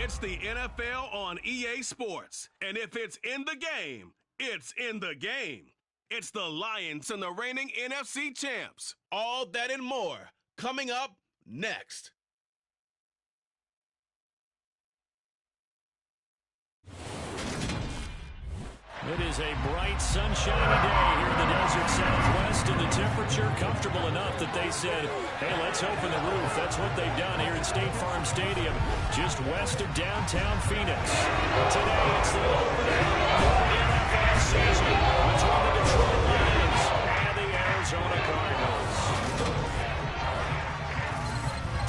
It's the NFL on EA Sports. And if it's in the game, it's in the game. It's the Lions and the reigning NFC champs. All that and more coming up next. It is a bright, sunshiny day here in the desert Southwest, and the temperature comfortable enough that they said, hey, let's open the roof. That's what they've done here at State Farm Stadium, just west of downtown Phoenix. Today, it's the opening of the NFL season between the Detroit Lions and the Arizona Cardinals.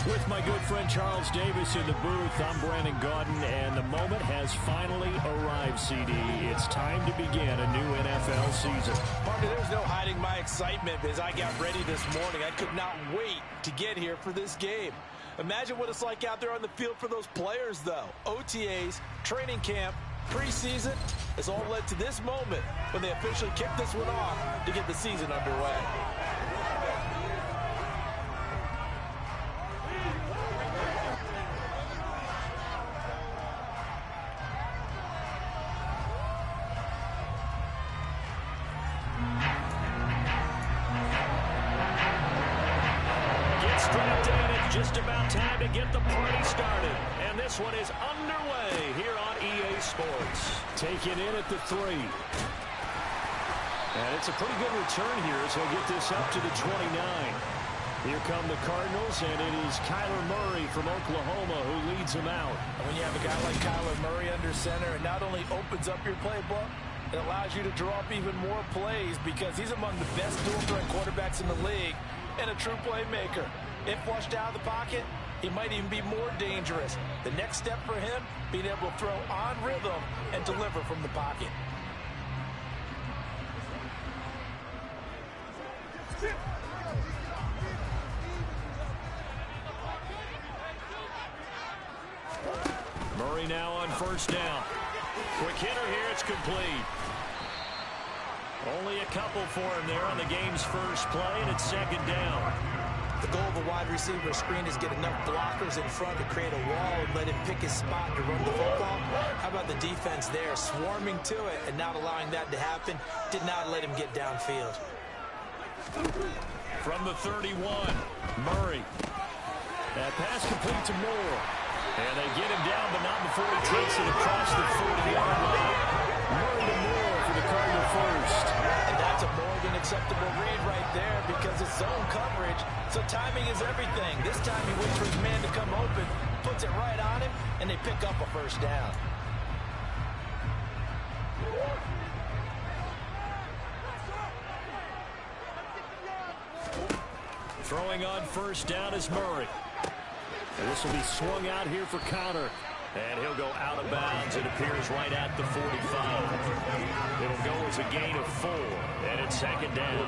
With my good friend Charles Davis in the booth, I'm Brandon Gaudin, and the moment has finally arrived, CD. It's time to begin a new NFL season. Marty, there's no hiding my excitement as I got ready this morning. I could not wait to get here for this game. Imagine what it's like out there on the field for those players, though. OTAs, training camp, preseason has all led to this moment when they officially kick this one off to get the season underway. Just about time to get the party started. And this one is underway here on EA Sports. Taken in at the 3. And it's a pretty good return here as he'll get this up to the 29. Here come the Cardinals, and it is Kyler Murray from Oklahoma who leads them out. And when you have a guy like Kyler Murray under center, it not only opens up your playbook, it allows you to draw up even more plays because he's among the best dual-threat quarterbacks in the league and a true playmaker. If flushed out of the pocket, he might even be more dangerous. The next step for him, being able to throw on rhythm and deliver from the pocket. Murray now on first down. Quick hitter here, it's complete. Only a couple for him there on the game's first play, and it's second down. The goal of a wide receiver screen is get enough blockers in front to create a wall and let him pick his spot to run the football. How about the defense there, swarming to it and not allowing that to happen? Did not let him get downfield. From the 31, Murray. That pass complete to Moore. And they get him down, but not before he takes it across the 40-yard line. Murray to Moore for the Cardinal first. And that's a more than acceptable read right there because it's zone coverage, so timing is everything. This time he waits for his man to come open, puts it right on him, and they pick up a first down. Throwing on first down is Murray. And this will be swung out here for counter. And he'll go out of bounds. It appears right at the 45. It'll go as a gain of 4. And it's second down.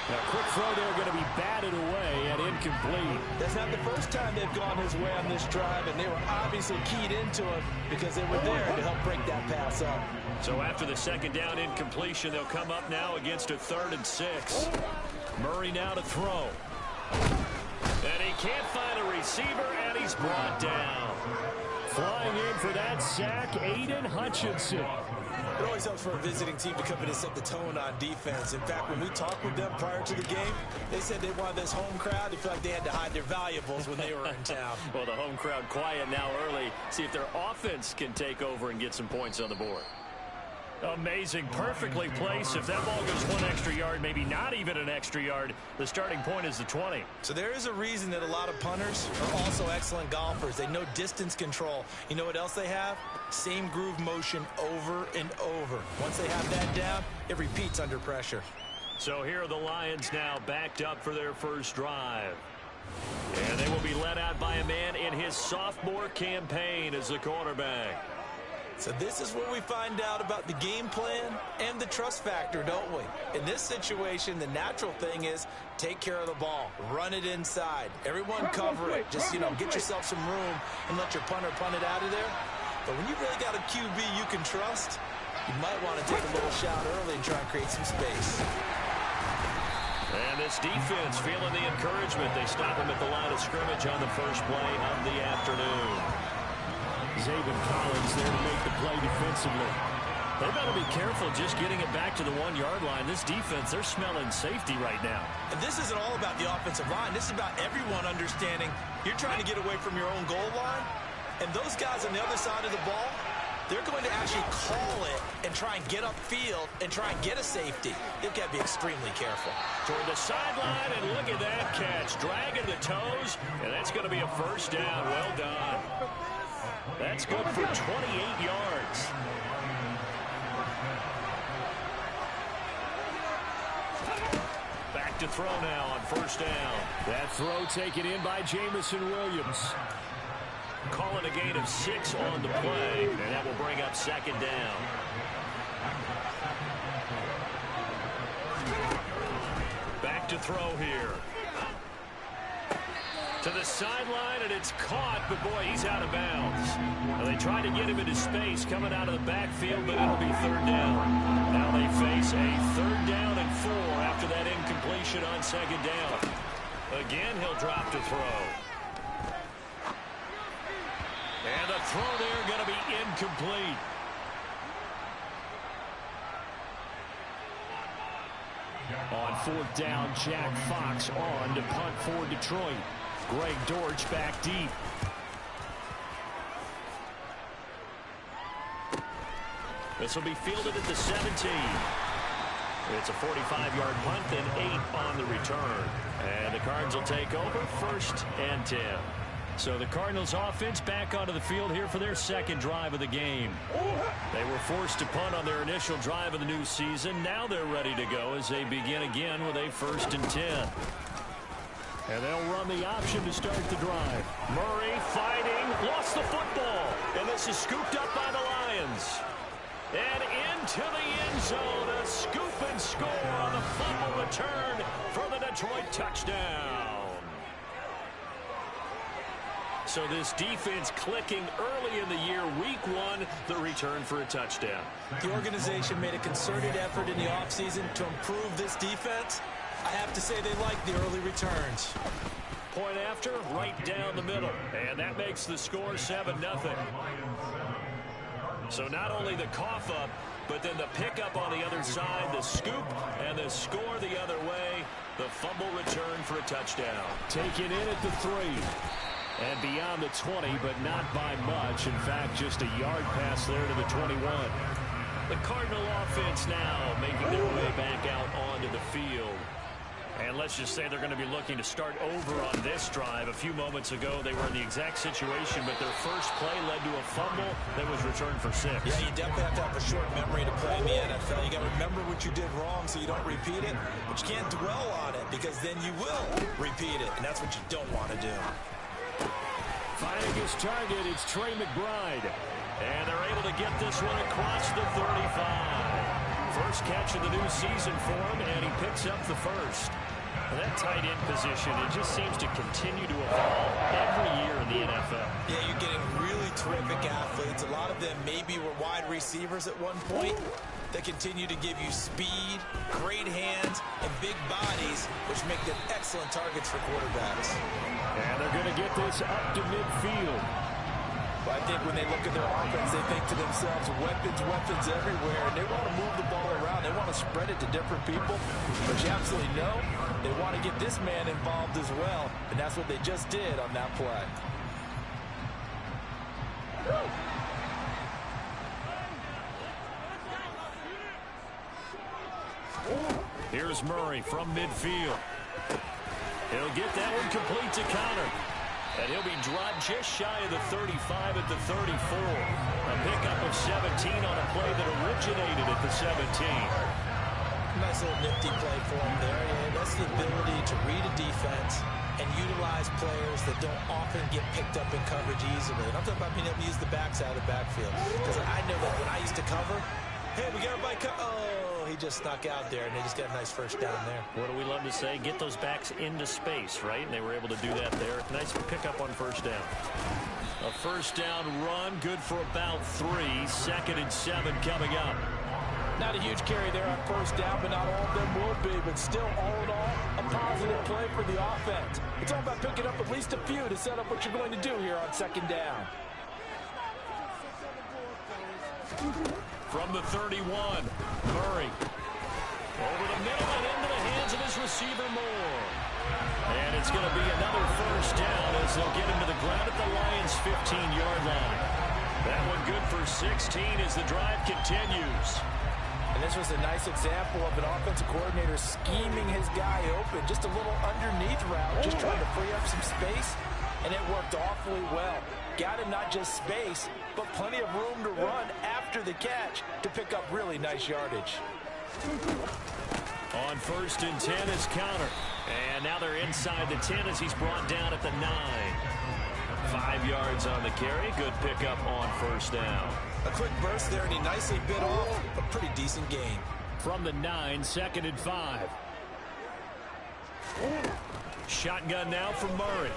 Now, quick throw there going to be batted away and incomplete. That's not the first time they've gone his way on this drive, and they were obviously keyed into it because they were there to help break that pass up. So after the second down incompletion, they'll come up now against a 3rd and 6. Murray now to throw. And he can't find a receiver, and he's brought down. Flying in for that sack, Aiden Hutchinson. It always helps for a visiting team to come in and set the tone on defense. In fact, when we talked with them prior to the game, they said they wanted this home crowd to feel like they had to hide their valuables when they were in town. Well, the home crowd quiet now early. See if their offense can take over and get some points on the board. Amazing, perfectly placed. If that ball goes 1 extra yard, maybe not even an extra yard, the starting point is the 20. So there is a reason that a lot of punters are also excellent golfers. They know distance control. You know what else they have? Same groove motion over and over. Once they have that down, it repeats under pressure. So here are the Lions now backed up for their first drive. And they will be led out by a man in his sophomore campaign as the quarterback. So this is where we find out about the game plan and the trust factor, don't we? In this situation, the natural thing is take care of the ball, run it inside. Everyone cover it. Just, get yourself some room and let your punter punt it out of there. But when you really got a QB you can trust, You might want to take a little shot early and try and create some space. And this defense feeling the encouragement. They stop him at the line of scrimmage on the first play of the afternoon. Zaven Collins there to make the play defensively. They better be careful just getting it back to the 1-yard line. This defense, they're smelling safety right now. And this isn't all about the offensive line. This is about everyone understanding you're trying to get away from your own goal line. And those guys on the other side of the ball, they're going to actually call it and try and get upfield and try and get a safety. They've got to be extremely careful. Toward the sideline, and look at that catch. Dragging the toes, and that's going to be a first down. Well done. That's good for 28 yards. Back to throw now on first down. That throw taken in by Jamison Williams. Calling a gain of 6 on the play, and that will bring up second down. Back to throw here. To the sideline, and it's caught, but boy, he's out of bounds. Well, they tried to get him into space coming out of the backfield, but it'll be third down. Now they face a third down and 4 after that incompletion on second down. Again, he'll drop to throw. And the throw there going to be incomplete. On fourth down, Jack Fox on to punt for Detroit. Greg Dortch back deep. This will be fielded at the 17. It's a 45-yard punt and 8 on the return. And the Cards will take over first and 10. So the Cardinals offense back onto the field here for their second drive of the game. They were forced to punt on their initial drive of the new season. Now they're ready to go as they begin again with a first and 10. And they'll run the option to start the drive. Murray fighting, lost the football. And this is scooped up by the Lions. And into the end zone, a scoop and score on the fumble return for the Detroit touchdown. So this defense clicking early in the year, week 1, the return for a touchdown. The organization made a concerted effort in the offseason to improve this defense. I have to say they like the early returns. Point after, right down the middle. And that makes the score 7-0. So not only the cough up, but then the pickup on the other side, the scoop, and the score the other way. The fumble return for a touchdown. Taken in at the 3. And beyond the 20, but not by much. In fact, just a yard pass there to the 21. The Cardinal offense now making their way back out onto the field. And let's just say they're going to be looking to start over on this drive. A few moments ago, they were in the exact situation, but their first play led to a fumble that was returned for 6. Yeah, you definitely have to have a short memory to play in the NFL. You got to remember what you did wrong so you don't repeat it, but you can't dwell on it because then you will repeat it, and that's what you don't want to do. Finding his target, it's Trey McBride. And they're able to get this one across the 35. First catch of the new season for him, and he picks up the first. And that tight end position, it just seems to continue to evolve every year in the NFL. Yeah, you're getting really terrific athletes. A lot of them maybe were wide receivers at one point. They continue to give you speed, great hands, and big bodies, which make them excellent targets for quarterbacks. And they're going to get this up to midfield. But I think when they look at their offense, they think to themselves, weapons, weapons everywhere. And they want to move the ball around. They want to spread it to different people. But you absolutely know they want to get this man involved as well. And that's what they just did on that play. Here's Murray from midfield. He'll get that one complete to Connor. And he'll be dropped just shy of the 35 at the 34. A pickup of 17 on a play that originated at the 17. Nice little nifty play for him there. Yeah, that's the ability to read a defense and utilize players that don't often get picked up in coverage easily. And I'm talking about being able to use the backside of the backfield. Because I know that when I used to cover, hey, we got everybody oh, he just snuck out there, and they just got a nice first down there. What do we love to say? Get those backs into space, right? And they were able to do that there. Nice pickup on first down. A first down run, good for about 3. 2nd and 7 coming up. Not a huge carry there on first down, but not all of them will be. But still, all in all, a positive play for the offense. It's all about picking up at least a few to set up what you're going to do here on second down. From the 31, Murray. Over the middle and into the hands of his receiver, Moore. And it's going to be another first down as they'll get him to the ground at the Lions' 15-yard line. That one good for 16 as the drive continues. And this was a nice example of an offensive coordinator scheming his guy open. Just a little underneath route, just trying to free up some space, and it worked awfully well. Got him not just space, but plenty of room to run after the catch to pick up really nice yardage. On 1st and 10 is counter. And now they're inside the 10 as he's brought down at the 9. 5 yards on the carry. Good pickup on first down. A quick burst there, and he nicely bit off a pretty decent gain. From the 9, 2nd and 5. Shotgun now from Murray.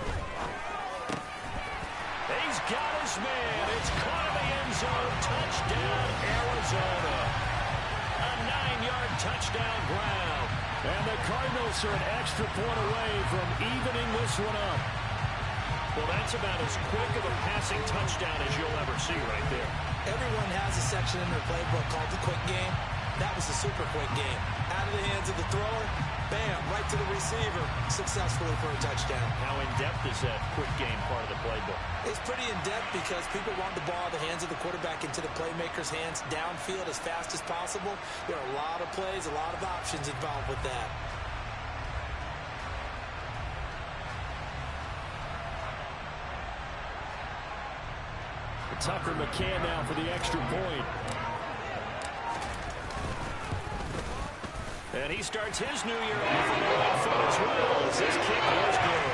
He's got his man. It's caught in the end zone. Touchdown, Arizona. A 9-yard touchdown ground. And the Cardinals are an extra point away from evening this one up. Well, that's about as quick of a passing touchdown as you'll ever see right there. Everyone has a section in their playbook called the quick game. That was a super quick game. Out of the hands of the thrower, bam, right to the receiver, successfully for a touchdown. How in-depth is that quick game part of the playbook? It's pretty in-depth because people want the ball out of the hands of the quarterback into the playmaker's hands downfield as fast as possible. There are a lot of plays, a lot of options involved with that. Tucker McCann now for the extra point. And he starts his new year off on the right foot as well as this kick was good.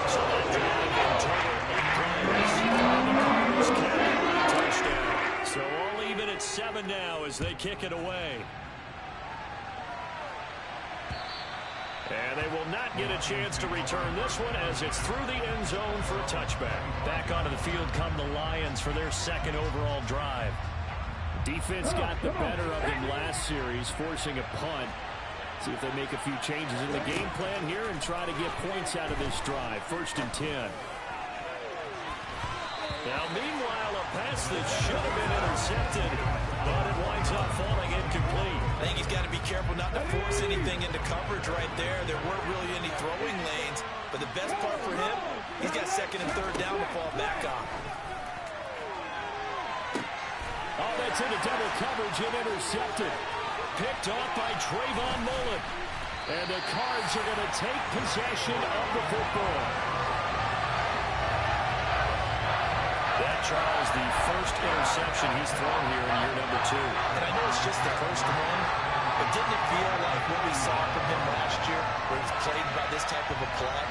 So that drive in total 8 plays. And the Cardinals capture a touchdown. So all even at 7 now as they kick it away. And they will not get a chance to return this one as it's through the end zone for a touchback. Back onto the field come the Lions for their second overall drive. Defense got the better of them last series, forcing a punt. See if they make a few changes in the game plan here and try to get points out of this drive. 1st and 10. Now, meanwhile, a pass that should have been intercepted, but it winds up falling incomplete. I think he's got to be careful not to force anything into coverage right there. There weren't really any throwing lanes, but the best part for him, he's got 2nd and 3rd down to fall back on. Oh, that's into double coverage and intercepted. Picked off by Trayvon Mullen. And the Cards are going to take possession of the football. That, Charles, the first interception he's thrown here in year number 2. And I know it's just the first one, but didn't it feel like what we saw from him last year, where he's played by this type of a play?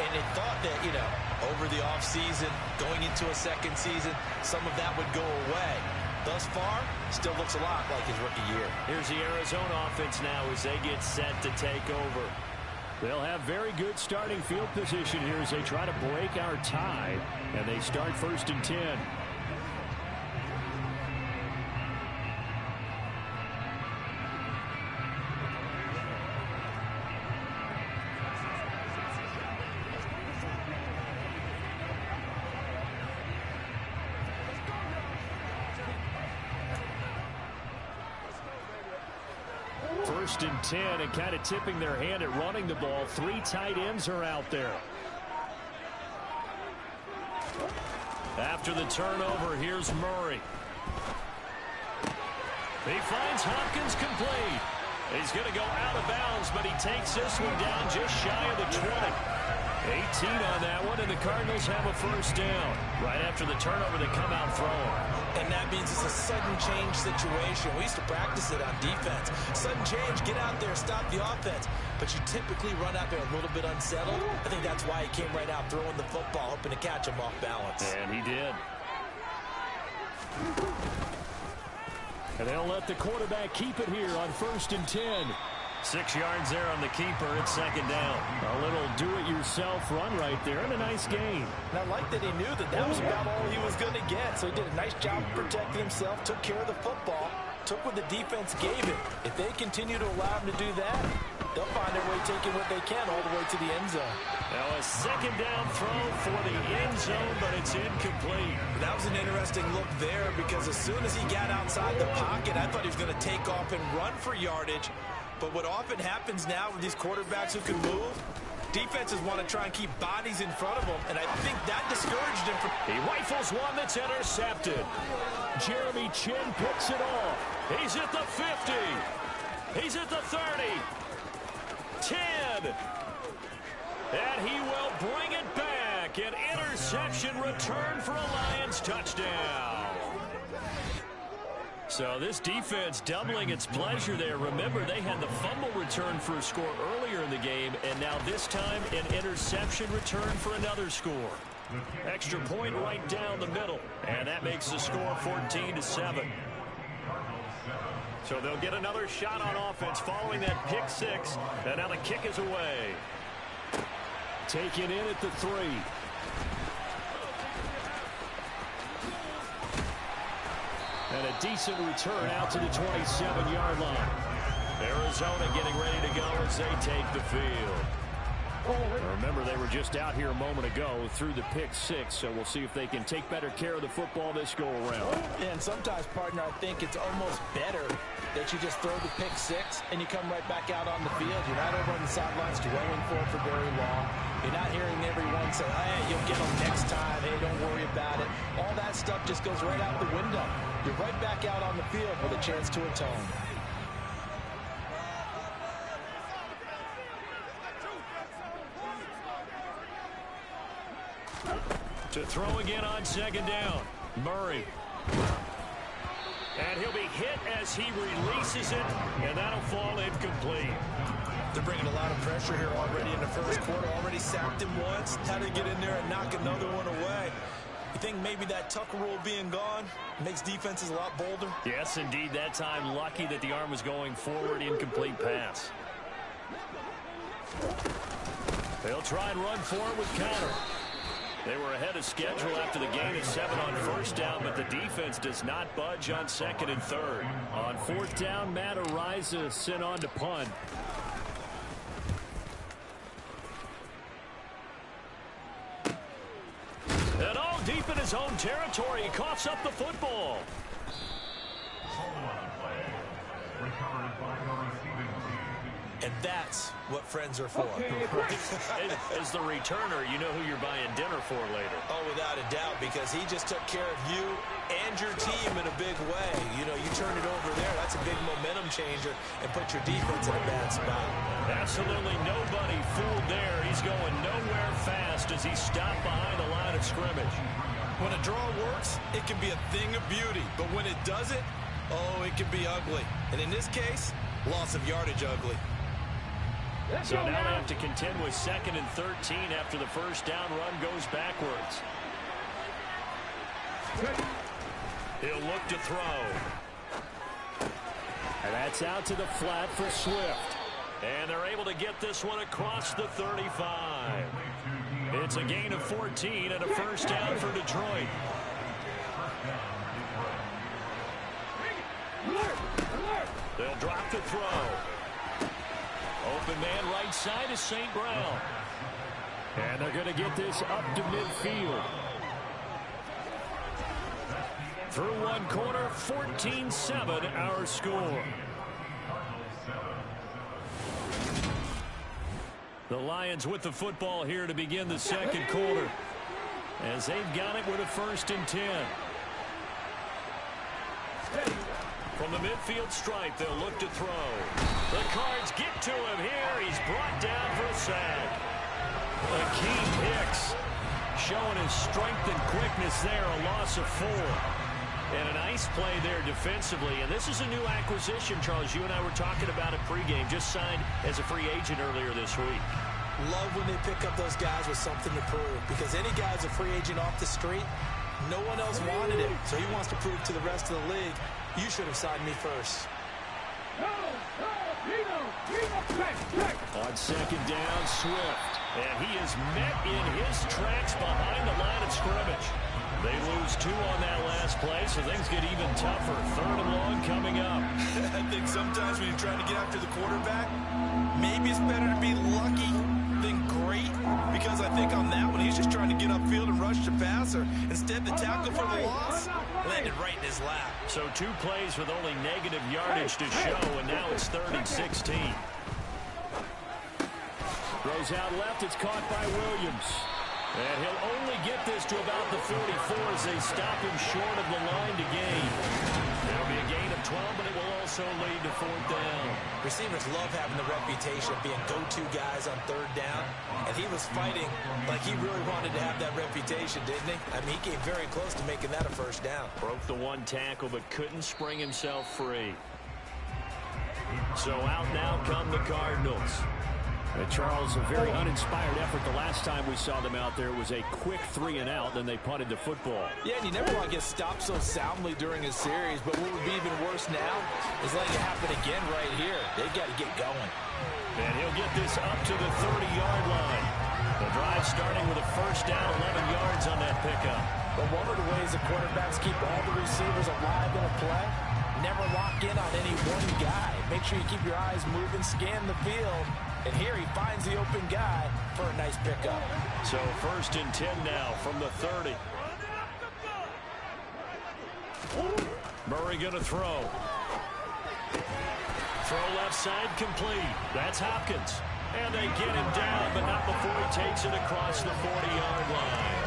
And it thought that, you know, over the offseason, going into a second season, some of that would go away. Thus far, still looks a lot like his rookie year. Here's the Arizona offense now as they get set to take over. They'll have very good starting field position here as they try to break our tie. And they start 1st and 10. First and 10, and kind of tipping their hand at running the ball. 3 tight ends are out there. After the turnover, here's Murray. He finds Hopkins complete. He's going to go out of bounds, but he takes this one down just shy of the 20. 18 on that one, and the Cardinals have a first down. Right after the turnover, they come out throwing. And that means it's a sudden change situation. We used to practice it on defense. Sudden change, get out there, stop the offense. But you typically run out there a little bit unsettled. I think that's why he came right out throwing the football, hoping to catch him off balance. And he did. And they'll let the quarterback keep it here on 1st and 10. 6 yards there on the keeper. It's 2nd down. A little do-it-yourself run right there and a nice gain. And I like that he knew that that was about all he was going to get. So he did a nice job protecting himself, took care of the football, took what the defense gave him. If they continue to allow him to do that, they'll find their way taking what they can all the way to the end zone. Now a second down throw for the end zone, but it's incomplete. That was an interesting look there because as soon as he got outside the pocket, I thought he was going to take off and run for yardage. But what often happens now with these quarterbacks who can move, defenses want to try and keep bodies in front of them, and I think that discouraged him. He rifles one that's intercepted. Jeremy Chin picks it off. He's at the 50. He's at the 30. 10. And he will bring it back. An interception return for a Lions touchdown. So this defense doubling its pleasure there. Remember, they had the fumble return for a score earlier in the game, and now this time an interception return for another score. Extra point right down the middle, and that makes the score 14-7. So they'll get another shot on offense following that pick six, and now the kick is away. Taken in at the 3. And a decent return out to the 27-yard line. Arizona getting ready to go as they take the field. Remember, they were just out here a moment ago through the pick six, so we'll see if they can take better care of the football this go-around. And sometimes, partner, I think it's almost better that you just throw the pick six and you come right back out on the field. You're not over on the sidelines dwelling for it for very long. You're not hearing everyone say, hey, you'll get them next time. Hey, don't worry about it. All that stuff just goes right out the window. You're right back out on the field with a chance to atone. To throw again on second down. Murray. And he'll be hit as he releases it, and that'll fall incomplete. They're bringing a lot of pressure here already in the first quarter. Already sacked him once. Had to get in there and knock another one away. You think maybe that Tucker rule being gone makes defenses a lot bolder? Yes, indeed. That time, lucky that the arm was going forward. Incomplete pass. They'll try and run forward with counter. They were ahead of schedule after the gain of 7 on first down, but the defense does not budge on second and third. On fourth down, Matt Ariza sent on to punt. And all deep in his own territory, he coughs up the football. And that's what friends are for. As the returner, you know who you're buying dinner for later. Oh, without a doubt, because he just took care of you and your team in a big way. You know, you turn it over there, that's a big momentum changer and put your defense in a bad spot. Absolutely nobody fooled there. He's going nowhere fast as he stopped behind the line of scrimmage. When a draw works, it can be a thing of beauty. But when it doesn't, oh, it can be ugly. And in this case, loss of yardage ugly. So now they have to contend with second and 13 after the first down run goes backwards. He'll look to throw. And that's out to the flat for Swift. And they're able to get this one across the 35. It's a gain of 14 and a first down for Detroit. They'll drop the throw. Open man right side is St. Brown. And they're going to get this up to midfield. Through one quarter, 14-7 our score. The Lions with the football here to begin the second quarter, as they've got it with a 1st and 10. From the midfield stripe, they'll look to throw. The Cards get to him here. He's brought down for a sack. Akeem Hicks showing his strength and quickness there, a loss of 4. And a nice play there defensively. And this is a new acquisition, Charles. You and I were talking about it pregame. Just signed as a free agent earlier this week. Love when they pick up those guys with something to prove. Because any guy's a free agent off the street, no one else wanted him. So he wants to prove to the rest of the league, you should have signed me first. On second down, Swift. And he is met in his tracks behind the line of scrimmage. They lose 2 on that last play, so things get even tougher. 3rd and long coming up. I think sometimes when you're trying to get after the quarterback, maybe it's better to be lucky than great, because I think on that one, he's just trying to get upfield and rush the passer. Instead, the tackle for the loss landed right in his lap. So 2 plays with only negative yardage to show, and now it's 3rd and 16. Throws out left. It's caught by Williams. And he'll only get this to about the 44 as they stop him short of the line to gain. There'll be a gain of 12, but it will also lead to 4th down. Receivers love having the reputation of being go-to guys on 3rd down, and he was fighting like he really wanted to have that reputation, didn't he? I mean, he came very close to making that a 1st down. Broke the 1 tackle, but couldn't spring himself free. So out now come the Cardinals. Charles, a very uninspired effort. The last time we saw them out there was a quick 3 and out, then they punted the football. Yeah, and you never want to get stopped so soundly during a series, but what would be even worse now is letting it happen again right here. They got to get going. And he'll get this up to the 30-yard line. The drive starting with a 1st down, 11 yards on that pickup. But one of the ways the quarterbacks keep all the receivers alive in a play, never lock in on any one guy. Make sure you keep your eyes moving, scan the field. And here he finds the open guy for a nice pickup. So 1st and 10 now from the 30. Murray going to throw. Throw left side complete. That's Hopkins. And they get him down, but not before he takes it across the 40-yard line.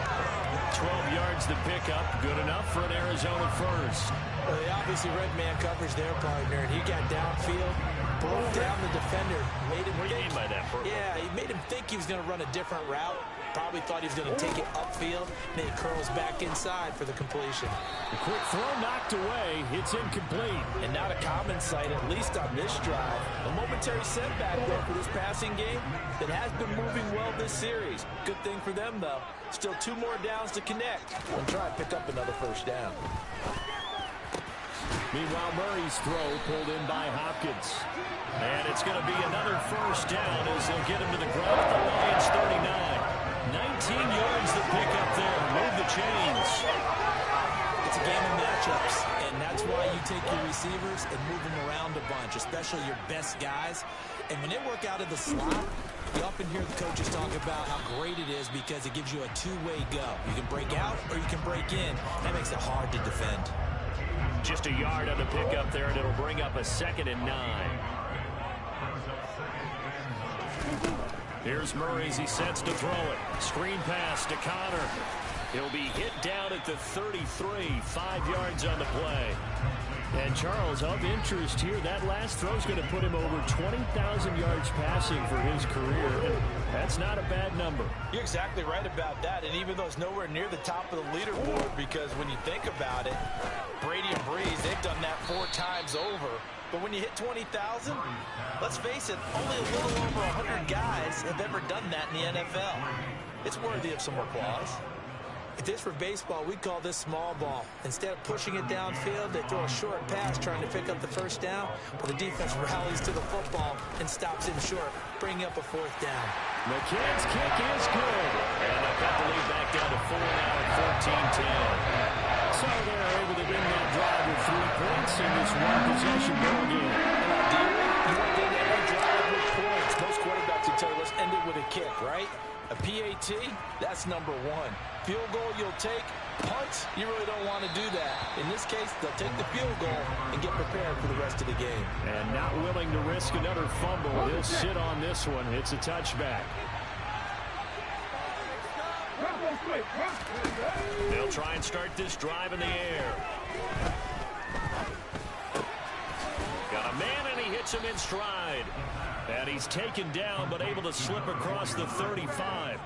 12 yards to pick up. Good enough for an Arizona 1st. Well, they obviously read man coverage there, partner, and he got downfield, broke down the defender, made him What do you mean by that? Yeah, he made him think he was going to run a different route. Probably thought he was going to take it upfield. Then he curls back inside for the completion. The quick throw knocked away. It's incomplete. And not a common sight, at least on this drive. A momentary setback there for this passing game that has been moving well this series. Good thing for them, though. Still 2 more downs to connect and try to pick up another 1st down. Meanwhile, Murray's throw pulled in by Hopkins. And it's going to be another 1st down as they'll get him to the ground at the Lions 39. 19 yards to pick up there. Move the chains. It's a game of matchups, and that's why you take your receivers and move them around a bunch, especially your best guys. And when they work out of the slot, you often hear the coaches talk about how great it is because it gives you a 2-way go. You can break out or you can break in. That makes it hard to defend. Just a yard on the pickup there, and it'll bring up a 2nd and 9. Here's Murray as he sets to throw it. Screen pass to Connor. He'll be hit down at the 33, 5 yards on the play. And Charles, of interest here, that last throw is going to put him over 20,000 yards passing for his career. And that's not a bad number. You're exactly right about that. And even though it's nowhere near the top of the leaderboard, because when you think about it, Brady and Breeze, they've done that 4 times over. But when you hit 20,000, let's face it, only a little over 100 guys have ever done that in the NFL. It's worthy of some applause. If this were baseball, we'd call this small ball. Instead of pushing it downfield, they throw a short pass trying to pick up the 1st down, but the defense rallies to the football and stops him short, bringing up a 4th down. McCann's kick is good. And they'll cut the lead back down to 4 now at 14-10. So they're able to win that drive with 3 points in this one-possession ball game. You want to end every drive with points. Most quarterbacks will tell you, let's end it with a kick, right? A PAT, that's number 1. Field goal you'll take. Punt, you really don't want to do that. In this case, they'll take the field goal and get prepared for the rest of the game. And not willing to risk another fumble. He'll sit on this one. It's a touchback. They'll try and start this drive in the air. Got a man, and he hits him in stride. And he's taken down, but able to slip across the 35.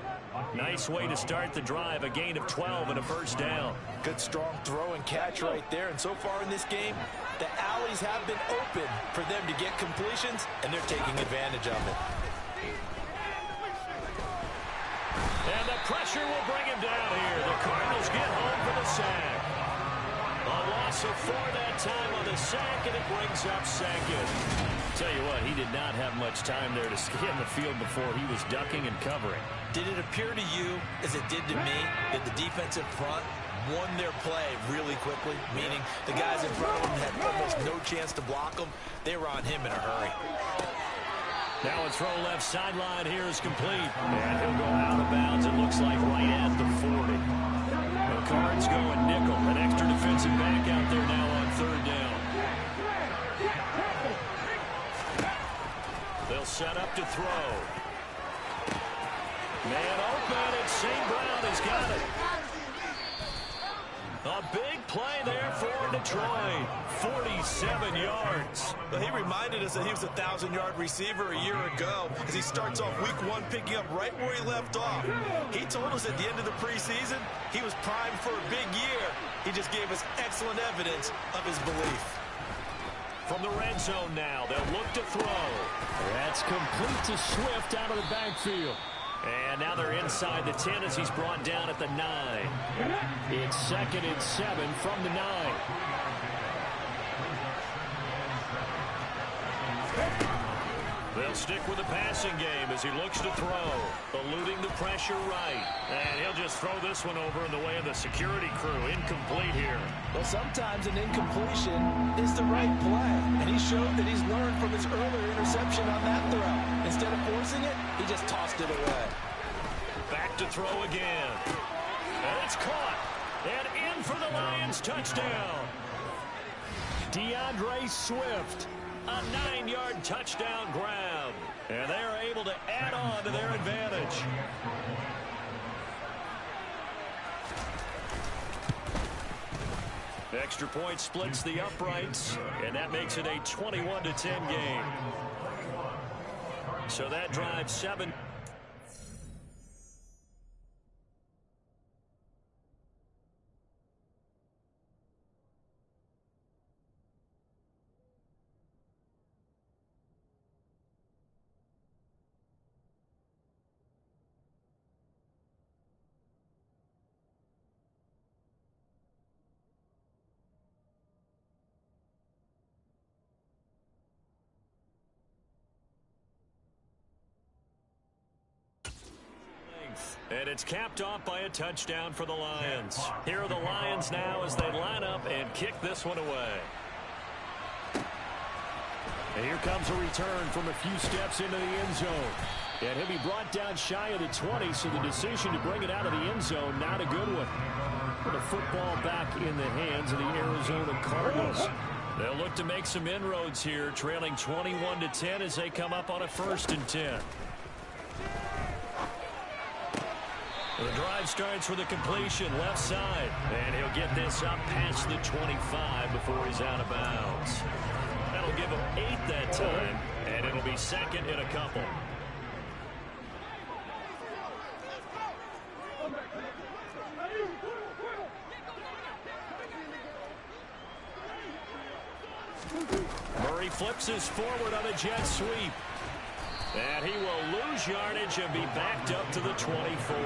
Nice way to start the drive. A gain of 12 and a 1st down. Good strong throw and catch right there. And so far in this game, the alleys have been open for them to get completions, and they're taking advantage of it. And the pressure will bring him down here. The Cardinals get home for the sack. A loss of 4 that time on the sack, and it brings up 2nd. Tell you what, he did not have much time there to scan the field before he was ducking and covering. Did it appear to you, as it did to me, that the defensive front won their play really quickly, meaning the guys in front of them had almost no chance to block them. They were on him in a hurry. Now a throw left sideline here is complete. And he'll go out of bounds, it looks like, right at the 40. The Cards going nickel. An extra defensive back out there now on third down. They'll set up to throw. Man open, and St. Brown has got it. A big play there for Detroit. 47 yards. Well, he reminded us that he was a 1,000-yard receiver a year ago as he starts off week 1 picking up right where he left off. He told us at the end of the preseason he was primed for a big year. He just gave us excellent evidence of his belief. From the red zone now, they'll look to throw. That's complete to Swift out of the backfield. And now they're inside the 10 as he's brought down at the 9. It's 2nd and 7 from the 9. They'll stick with the passing game as he looks to throw. Eluding the pressure right. And he'll just throw this one over in the way of the security crew. Incomplete here. Well, sometimes an incompletion is the right play. And he showed that he's learned from his earlier interception on that throw. Instead of forcing it, he just tossed it away. Back to throw again. And it's caught. And in for the Lions touchdown. DeAndre Swift. A 9-yard touchdown grab. And they are able to add on to their advantage. Extra point splits the uprights, and that makes it a 21-10 game. So that drives 7. And it's capped off by a touchdown for the Lions. Here are the Lions now as they line up and kick this one away. And here comes a return from a few steps into the end zone. And he'll be brought down shy of the 20, so the decision to bring it out of the end zone, not a good one. Put the football back in the hands of the Arizona Cardinals. They'll look to make some inroads here, trailing 21-10 as they come up on a 1st and 10. The drive starts with a completion left side. And he'll get this up past the 25 before he's out of bounds. That'll give him 8 that time. And it'll be 2nd and a couple. Murray flips his forward on a jet sweep. And he will lose yardage and be backed up to the 24.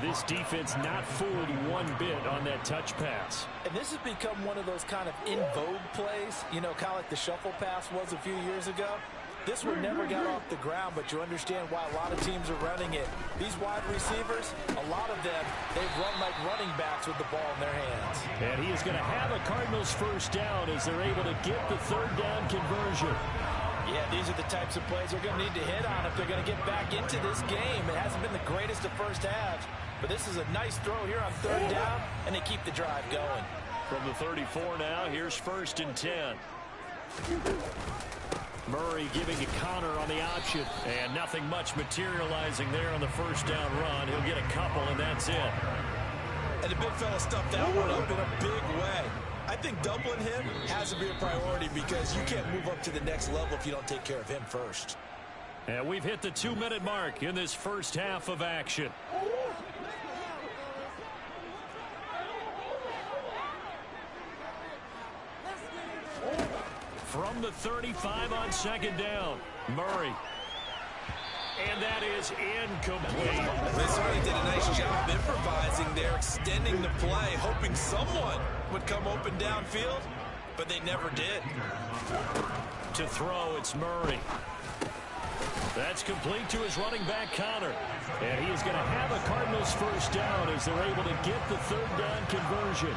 This defense not fooled one bit on that touch pass. And this has become one of those kind of in vogue plays, you know, kind of like the shuffle pass was a few years ago. This one never got off the ground, but you understand why a lot of teams are running it. These wide receivers, a lot of them, they've run like running backs with the ball in their hands. And he is going to have a Cardinals 1st down as they're able to get the 3rd down conversion. Yeah, these are the types of plays they're going to need to hit on if they're going to get back into this game. It hasn't been the greatest of first halves, but this is a nice throw here on 3rd down, and they keep the drive going. From the 34 now, here's 1st and 10. Murray giving to Connor on the option. And nothing much materializing there on the 1st down run. He'll get a couple, and that's it. And the big fella stuffed that one up in a big way. I think doubling him has to be a priority because you can't move up to the next level if you don't take care of him first. And we've hit the 2-minute mark in this 1st half of action. From the 35 on 2nd down, Murray. And that is incomplete. They certainly did a nice job improvising there, extending the play, hoping someone would come open downfield, but they never did. To throw, it's Murray. That's complete to his running back, Connor. And he is going to have a Cardinals first down as they're able to get the third down conversion.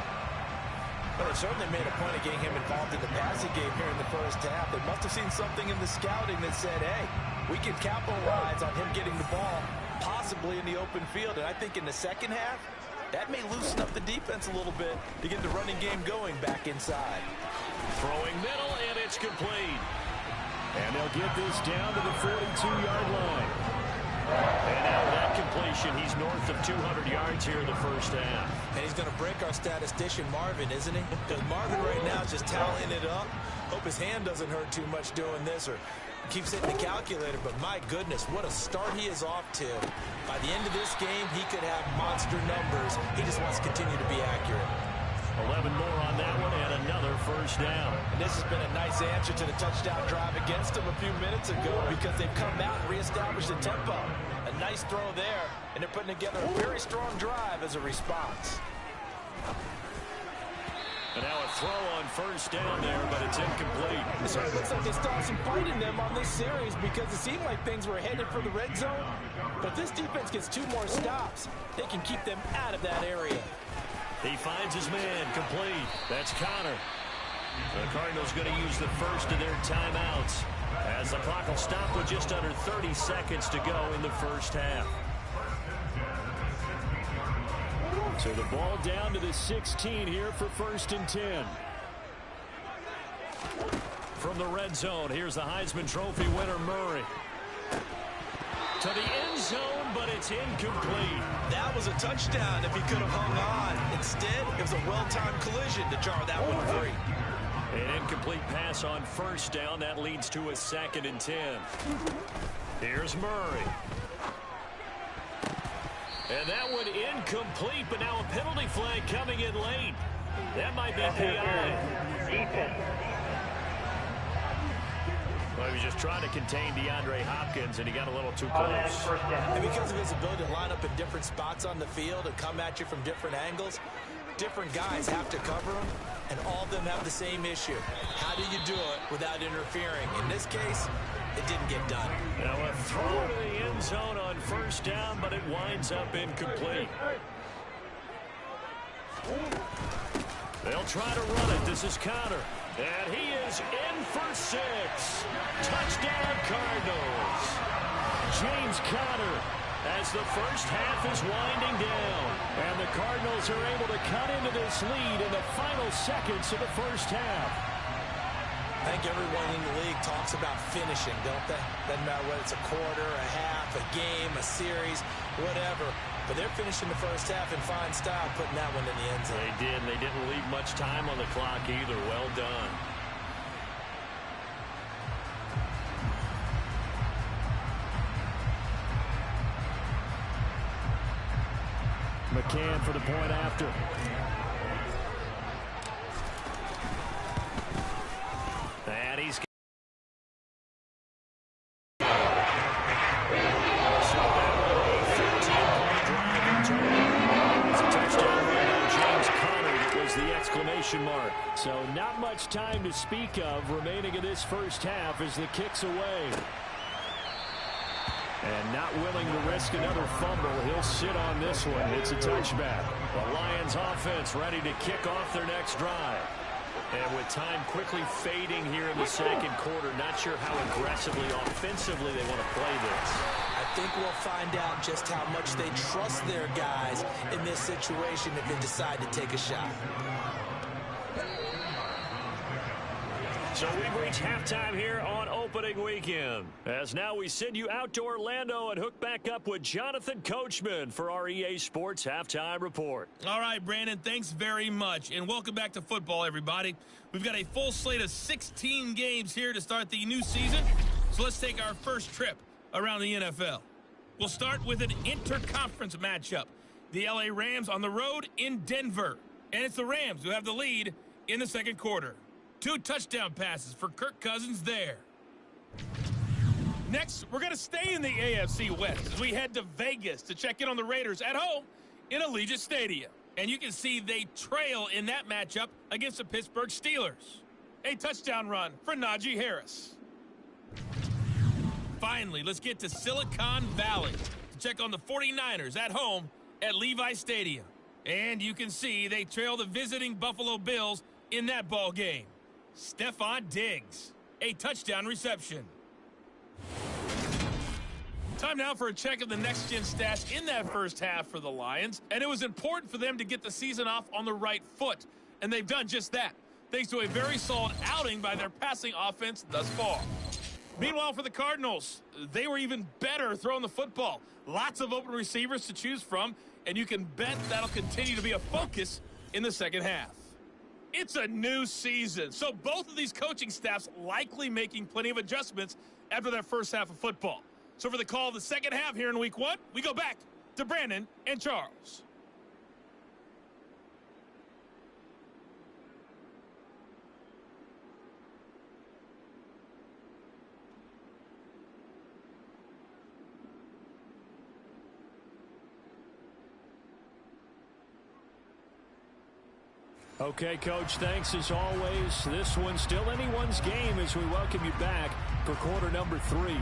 Well, they certainly made a point of getting him involved in the passing game here in the first half. They must have seen something in the scouting that said, hey, we can capitalize on him getting the ball, possibly in the open field. And I think in the second half, that may loosen up the defense a little bit to get the running game going back inside. Throwing middle, and it's complete. And they'll get this down to the 42-yard line. And now with that completion, he's north of 200 yards here in the first half. And he's going to break our statistician, Marvin, isn't he? Because Marvin right now is just tallying it up. Hope his hand doesn't hurt too much doing this or keeps hitting the calculator. But my goodness, what a start he is off to. By the end of this game, he could have monster numbers. He just wants to continue to be accurate. 11 more on that one and another first down. And this has been a nice answer to the touchdown drive against them a few minutes ago because they've come out and reestablished the tempo. A nice throw there, and they're putting together a very strong drive as a response. And now a throw on first down there, but it's incomplete. It sort of looks like they started some fight in them on this series because it seemed like things were headed for the red zone. But if this defense gets 2 more stops, they can keep them out of that area. He finds his man, complete. That's Connor. The Cardinals going to use the first of their timeouts as the clock will stop with just under 30 seconds to go in the first half. So the ball down to the 16 here for 1st and 10. From the red zone, here's the Heisman Trophy winner, Murray. To the end zone, but it's incomplete. That was a touchdown if he could have hung on. Instead, it was a well-timed collision to jar that one free. An incomplete pass on first down. That leads to a 2nd and 10. Here's Murray. And that one incomplete, but now a penalty flag coming in late. That might be PI. Well, he was just trying to contain DeAndre Hopkins, and he got a little too close. And because of his ability to line up in different spots on the field and come at you from different angles, different guys have to cover him, and all of them have the same issue. How do you do it without interfering? In this case, it didn't get done. Now a throw to the end zone on first down, but it winds up incomplete. They'll try to run it. This is Connor. And he is in for 6. Touchdown, Cardinals. James Conner as the first half is winding down. And the Cardinals are able to cut into this lead in the final seconds of the first half. I think everyone in the league talks about finishing, don't they? Doesn't matter whether it's a quarter, a half, a game, a series, whatever. But they're finishing the first half in fine style, putting that one in the end zone. They did. They didn't leave much time on the clock either. Well done. McCann for the point after. And he's mark. So not much time to speak of remaining in this first half as the kick's away. And not willing to risk another fumble. He'll sit on this one. It's a touchback. The Lions offense ready to kick off their next drive. And with time quickly fading here in the second quarter, not sure how aggressively, offensively they want to play this. I think we'll find out just how much they trust their guys in this situation if they decide to take a shot. So we've reached halftime here on opening weekend. As now we send you out to Orlando and hook back up with Jonathan Coachman for our EA Sports Halftime Report. All right, Brandon, thanks very much. And welcome back to football, everybody. We've got a full slate of 16 games here to start the new season. So let's take our first trip around the NFL. We'll start with an interconference matchup. The LA Rams on the road in Denver. And it's the Rams who have the lead in the second quarter. 2 touchdown passes for Kirk Cousins there. Next, we're going to stay in the AFC West as we head to Vegas to check in on the Raiders at home in Allegiant Stadium. And you can see they trail in that matchup against the Pittsburgh Steelers. A touchdown run for Najee Harris. Finally, let's get to Silicon Valley to check on the 49ers at home at Levi Stadium. And you can see they trail the visiting Buffalo Bills in that ball game. Stephon Diggs, a touchdown reception. Time now for a check of the next-gen stats in that first half for the Lions. And it was important for them to get the season off on the right foot. And they've done just that, thanks to a very solid outing by their passing offense thus far. Meanwhile, for the Cardinals, they were even better throwing the football. Lots of open receivers to choose from, and you can bet that'll continue to be a focus in the second half. It's a new season, so both of these coaching staffs likely making plenty of adjustments after their first half of football. So for the call of the second half here in Week 1, we go back to Brandon and Charles. Okay, Coach, thanks as always. This one's still anyone's game as we welcome you back for quarter number 3.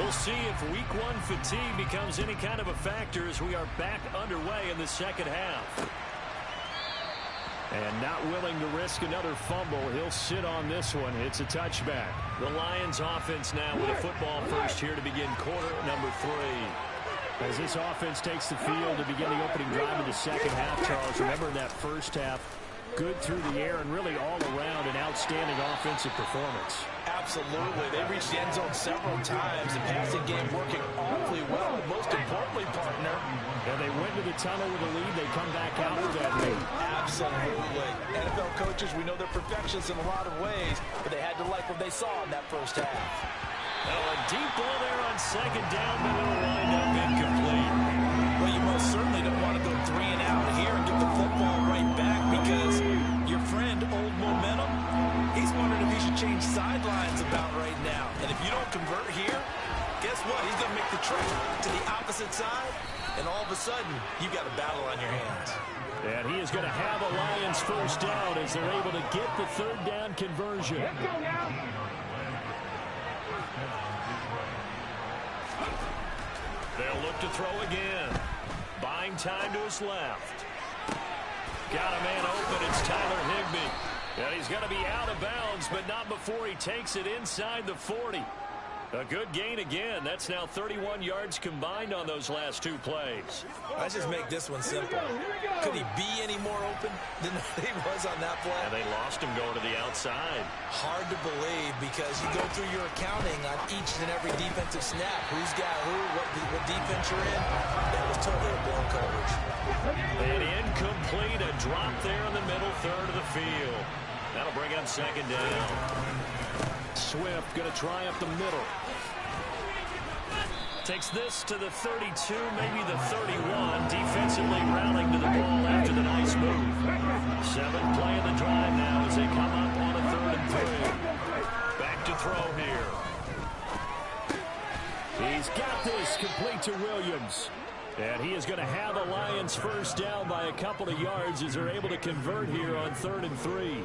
We'll see if week one fatigue becomes any kind of a factor as we are back underway in the second half. And not willing to risk another fumble. He'll sit on this one. It's a touchback. The Lions offense now with a football first here to begin quarter number 3. As this offense takes the field to begin the opening drive of the second half, Charles, remember that first half, good through the air and really all around an outstanding offensive performance. Absolutely. They reached the end zone several times. The passing game working awfully well. Most importantly, partner, and they went to the tunnel with a lead. They come back out with that lead. Absolutely. NFL coaches, we know they're perfectionists in a lot of ways, but they had to like what they saw in that first half. A deep ball there on second down, but it'll wind up incomplete. Well, you most certainly don't want to go 3 and out here and get the football right back because your friend, Old Momentum, he's wondering if he should change sidelines about right now. And if you don't convert here, guess what? He's going to make the trek to the opposite side, and all of a sudden, you've got a battle on your hands. And he is going to have a Lions first down as they're able to get the third down conversion. They'll look to throw again. Buying time to his left. Got a man open. It's Tyler Higbee. And he's going to be out of bounds, but not before he takes it inside the 40. A good gain again. That's now 31 yards combined on those last 2 plays. Let's just make this one simple. Could he be any more open than he was on that play? And they lost him going to the outside. Hard to believe because you go through your accounting on each and every defensive snap. Who's got who, what defense you're in. That was totally a blown coverage. And incomplete. A drop there in the middle third of the field. That'll bring up second down. Swift going to try up the middle. Takes this to the 32, maybe the 31. Defensively rallying to the ball after the nice move. 7th play of the drive now as they come up on a 3rd and 3. Back to throw here. He's got this complete to Williams. And he is going to have a Lions first down by a couple of yards as they're able to convert here on 3rd and 3.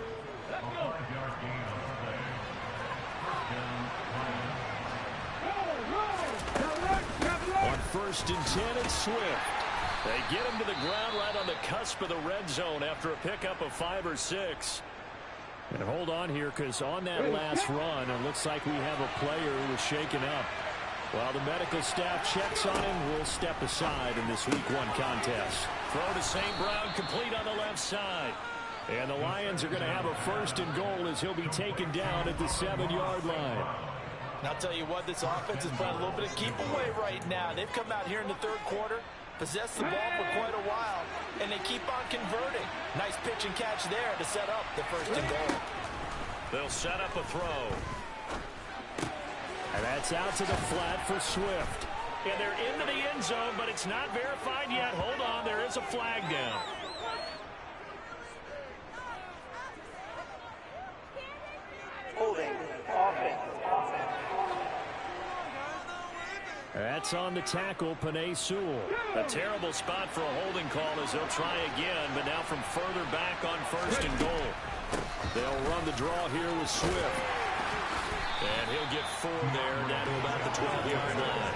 On 1st and 10, it's Swift. They get him to the ground right on the cusp of the red zone after a pickup of 5 or 6. And hold on here because on that last run, it looks like we have a player who was shaken up. While the medical staff checks on him, we'll step aside in this week 1 contest. Throw to St. Brown, complete on the left side. And the Lions are going to have a 1st and goal as he'll be taken down at the 7-yard line. And I'll tell you what, this offense is playing a little bit of keep away right now. They've come out here in the 3rd quarter, possessed the ball for quite a while, and they keep on converting. Nice pitch and catch there to set up the 1st and goal. They'll set up a throw. And that's out to the flat for Swift. And they're into the end zone, but it's not verified yet. Hold on, there is a flag down. Holding. Offense. That's on the tackle, Penei Sewell. A terrible spot for a holding call as they'll try again, but now from further back on 1st and goal. They'll run the draw here with Swift. And he'll get 4 there, down to about the 12-yard line.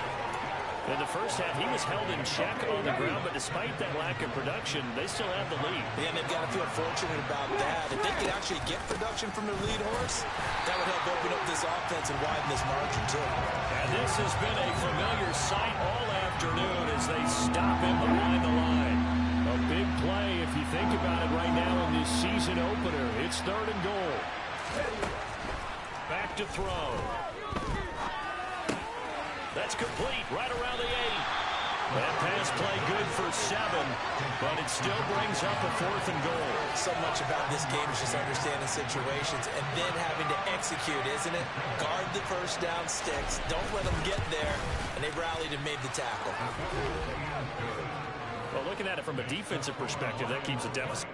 In the first half, he was held in check on the ground, but despite that lack of production, they still have the lead. Yeah, and they've got to feel fortunate about that. If they could actually get production from their lead horse, that would help open up this offense and widen this margin, too. And this has been a familiar sight all afternoon as they stop him behind the line. A big play, if you think about it right now in this season opener. It's 3rd and goal. Back to throw. That's complete right around the 8. That pass play good for 7, but it still brings up a 4th and goal. So much about this game is just understanding situations and then having to execute, isn't it? Guard the first down sticks. Don't let them get there. And they rallied and made the tackle. Well, looking at it from a defensive perspective, that keeps a deficit.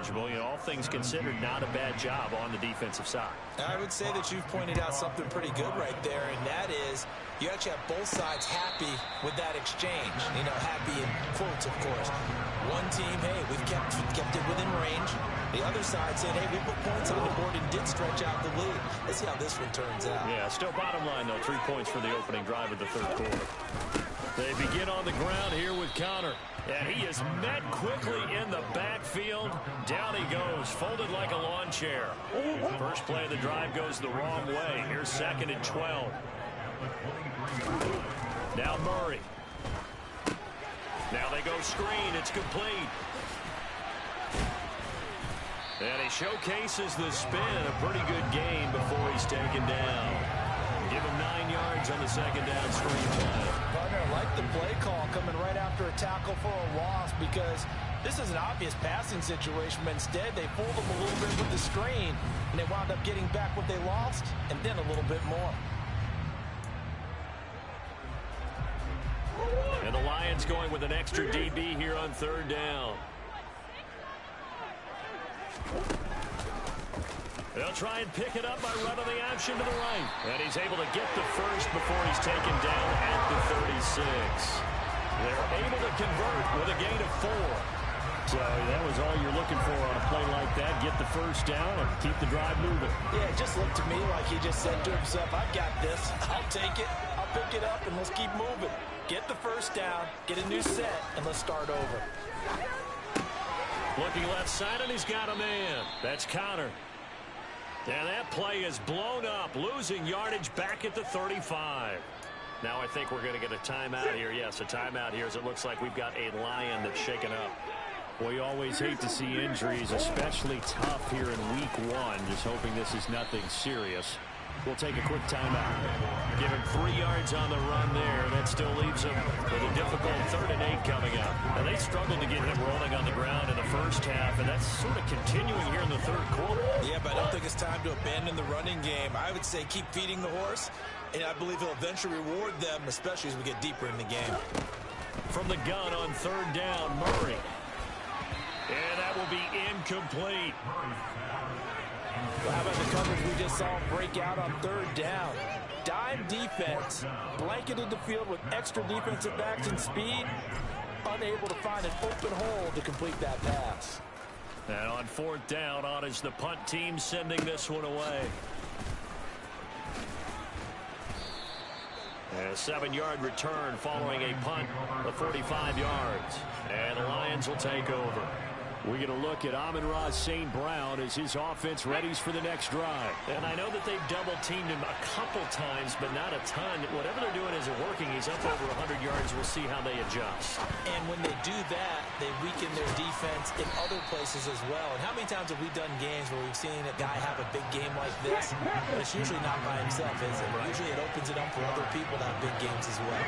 manageable. You know, all things considered, not a bad job on the defensive side. I would say that you've pointed out something pretty good right there, and that is you actually have both sides happy with that exchange. You know, happy in quotes, of course. One team, hey, we've kept it within range. The other side said, hey, we put points on the board and did stretch out the lead. Let's see how this one turns out. Yeah, still bottom line, though, 3 points for the opening drive of the third quarter. They begin on the ground here with Connor. And he is met quickly in the backfield. Down he goes, folded like a lawn chair. First play of the drive goes the wrong way. Here's 2nd and 12. Now Murray. Now they go screen. It's complete. And he showcases the spin. A pretty good game before he's taken down. Give him 9 yards on the 2nd down screen play. Partner, I like the play call coming right after a tackle for a loss, because this is an obvious passing situation, but instead they fooled them a little bit with the screen, and they wound up getting back what they lost, and then a little bit more. And the Lions going with an extra DB here on 3rd down. They'll try and pick it up by running the option to the right. And he's able to get the first before he's taken down at the 36. They're able to convert with a gain of 4. So that was all you're looking for on a play like that. Get the first down and keep the drive moving. Yeah, it just looked to me like he just said to himself, I've got this. I'll take it. I'll pick it up, and let's keep moving. Get the first down, get a new set, and let's start over. Looking left side, and he's got a man. That's Connor. And that play is blown up, losing yardage back at the 35. Now I think we're going to get a timeout here. Yes, a timeout here, as it looks like we've got a Lion that's shaken up. Well, you always hate to see injuries, especially tough here in week 1. Just hoping this is nothing serious. We'll take a quick timeout. Give him 3 yards on the run there. That still leaves him with a difficult 3rd and 8 coming up. And they struggled to get him rolling on the ground in the first half, and that's sort of continuing here in the 3rd quarter. Yeah, but I don't think it's time to abandon the running game. I would say keep feeding the horse, and I believe he'll eventually reward them, especially as we get deeper in the game. From the gun on 3rd down, Murray. And that will be incomplete. Well, how about the coverage we just saw break out on 3rd down? Dime defense, blanketed the field with extra defensive backs and speed, unable to find an open hole to complete that pass. And on 4th down, on is the punt team sending this one away. And a 7-yard return following a punt of 45 yards. And the Lions will take over. We get a look at Amon-Ra St. Brown as his offense readies for the next drive. And I know that they've double-teamed him a couple times, but not a ton. Whatever they're doing isn't working. He's up over 100 yards. We'll see how they adjust. And when they do that, they weaken their defense in other places as well. And how many times have we done games where we've seen a guy have a big game like this? But it's usually not by himself, is it? Usually it opens it up for other people to have big games as well.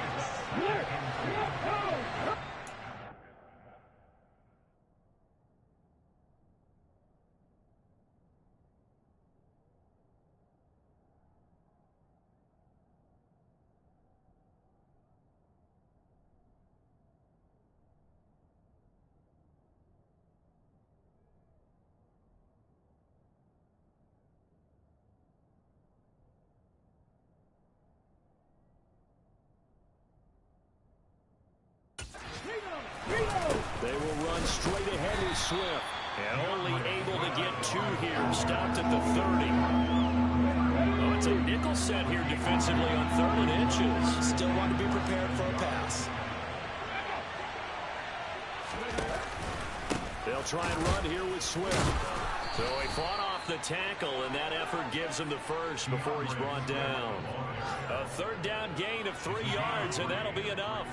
They will run straight ahead with Swift. And only able to get 2 here. Stopped at the 30. Oh, it's a nickel set here defensively on 3rd and inches. Still want to be prepared for a pass. They'll try and run here with Swift. So he fought off the tackle, and that effort gives him the first before he's brought down. A 3rd down gain of 3 yards, and that'll be enough.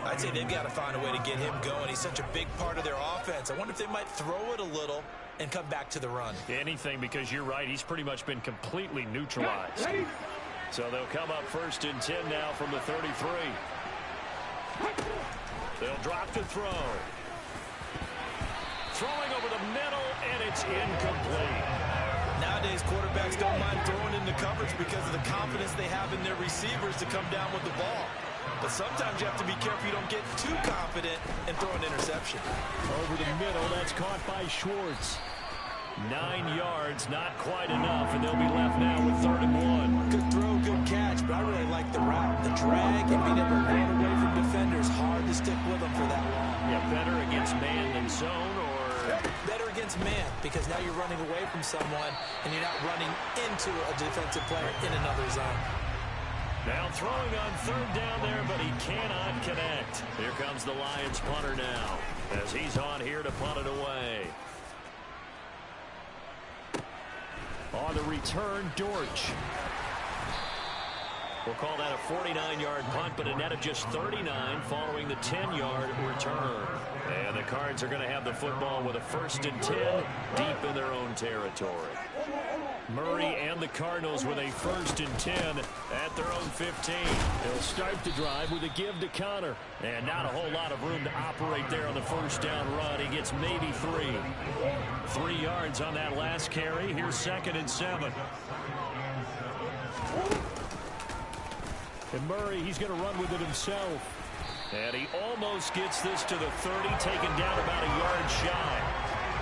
I'd say they've got to find a way to get him going. He's such a big part of their offense. I wonder if they might throw it a little and come back to the run. Anything, because you're right. He's pretty much been completely neutralized. So they'll come up 1st and 10 now from the 33. They'll drop to throw. Throwing over the middle, and it's incomplete. Nowadays, quarterbacks don't mind throwing into coverage because of the confidence they have in their receivers to come down with the ball. But sometimes you have to be careful you don't get too confident and throw an interception. Over the middle, that's caught by Schwartz. 9 yards, not quite enough, and they'll be left now with 3rd and 1. Good throw, good catch, but I really like the route. The drag and being able to run away from defenders, hard to stick with them for that long. Yeah, better against man than zone, or? Better against man, because now you're running away from someone, and you're not running into a defensive player in another zone. Now throwing on 3rd down there, but he cannot connect. Here comes the Lions punter now, as he's on here to punt it away. On the return, Dortch. We'll call that a 49-yard punt, but a net of just 39 following the 10-yard return. And the Cards are going to have the football with a 1st and 10 deep in their own territory. Murray and the Cardinals with a 1st and 10 at their own 15. They'll start the drive with a give to Connor. And not a whole lot of room to operate there on the 1st down run. He gets maybe 3. 3 yards on that last carry. Here's 2nd and 7. And Murray, he's going to run with it himself. And he almost gets this to the 30, taken down about a yard shy.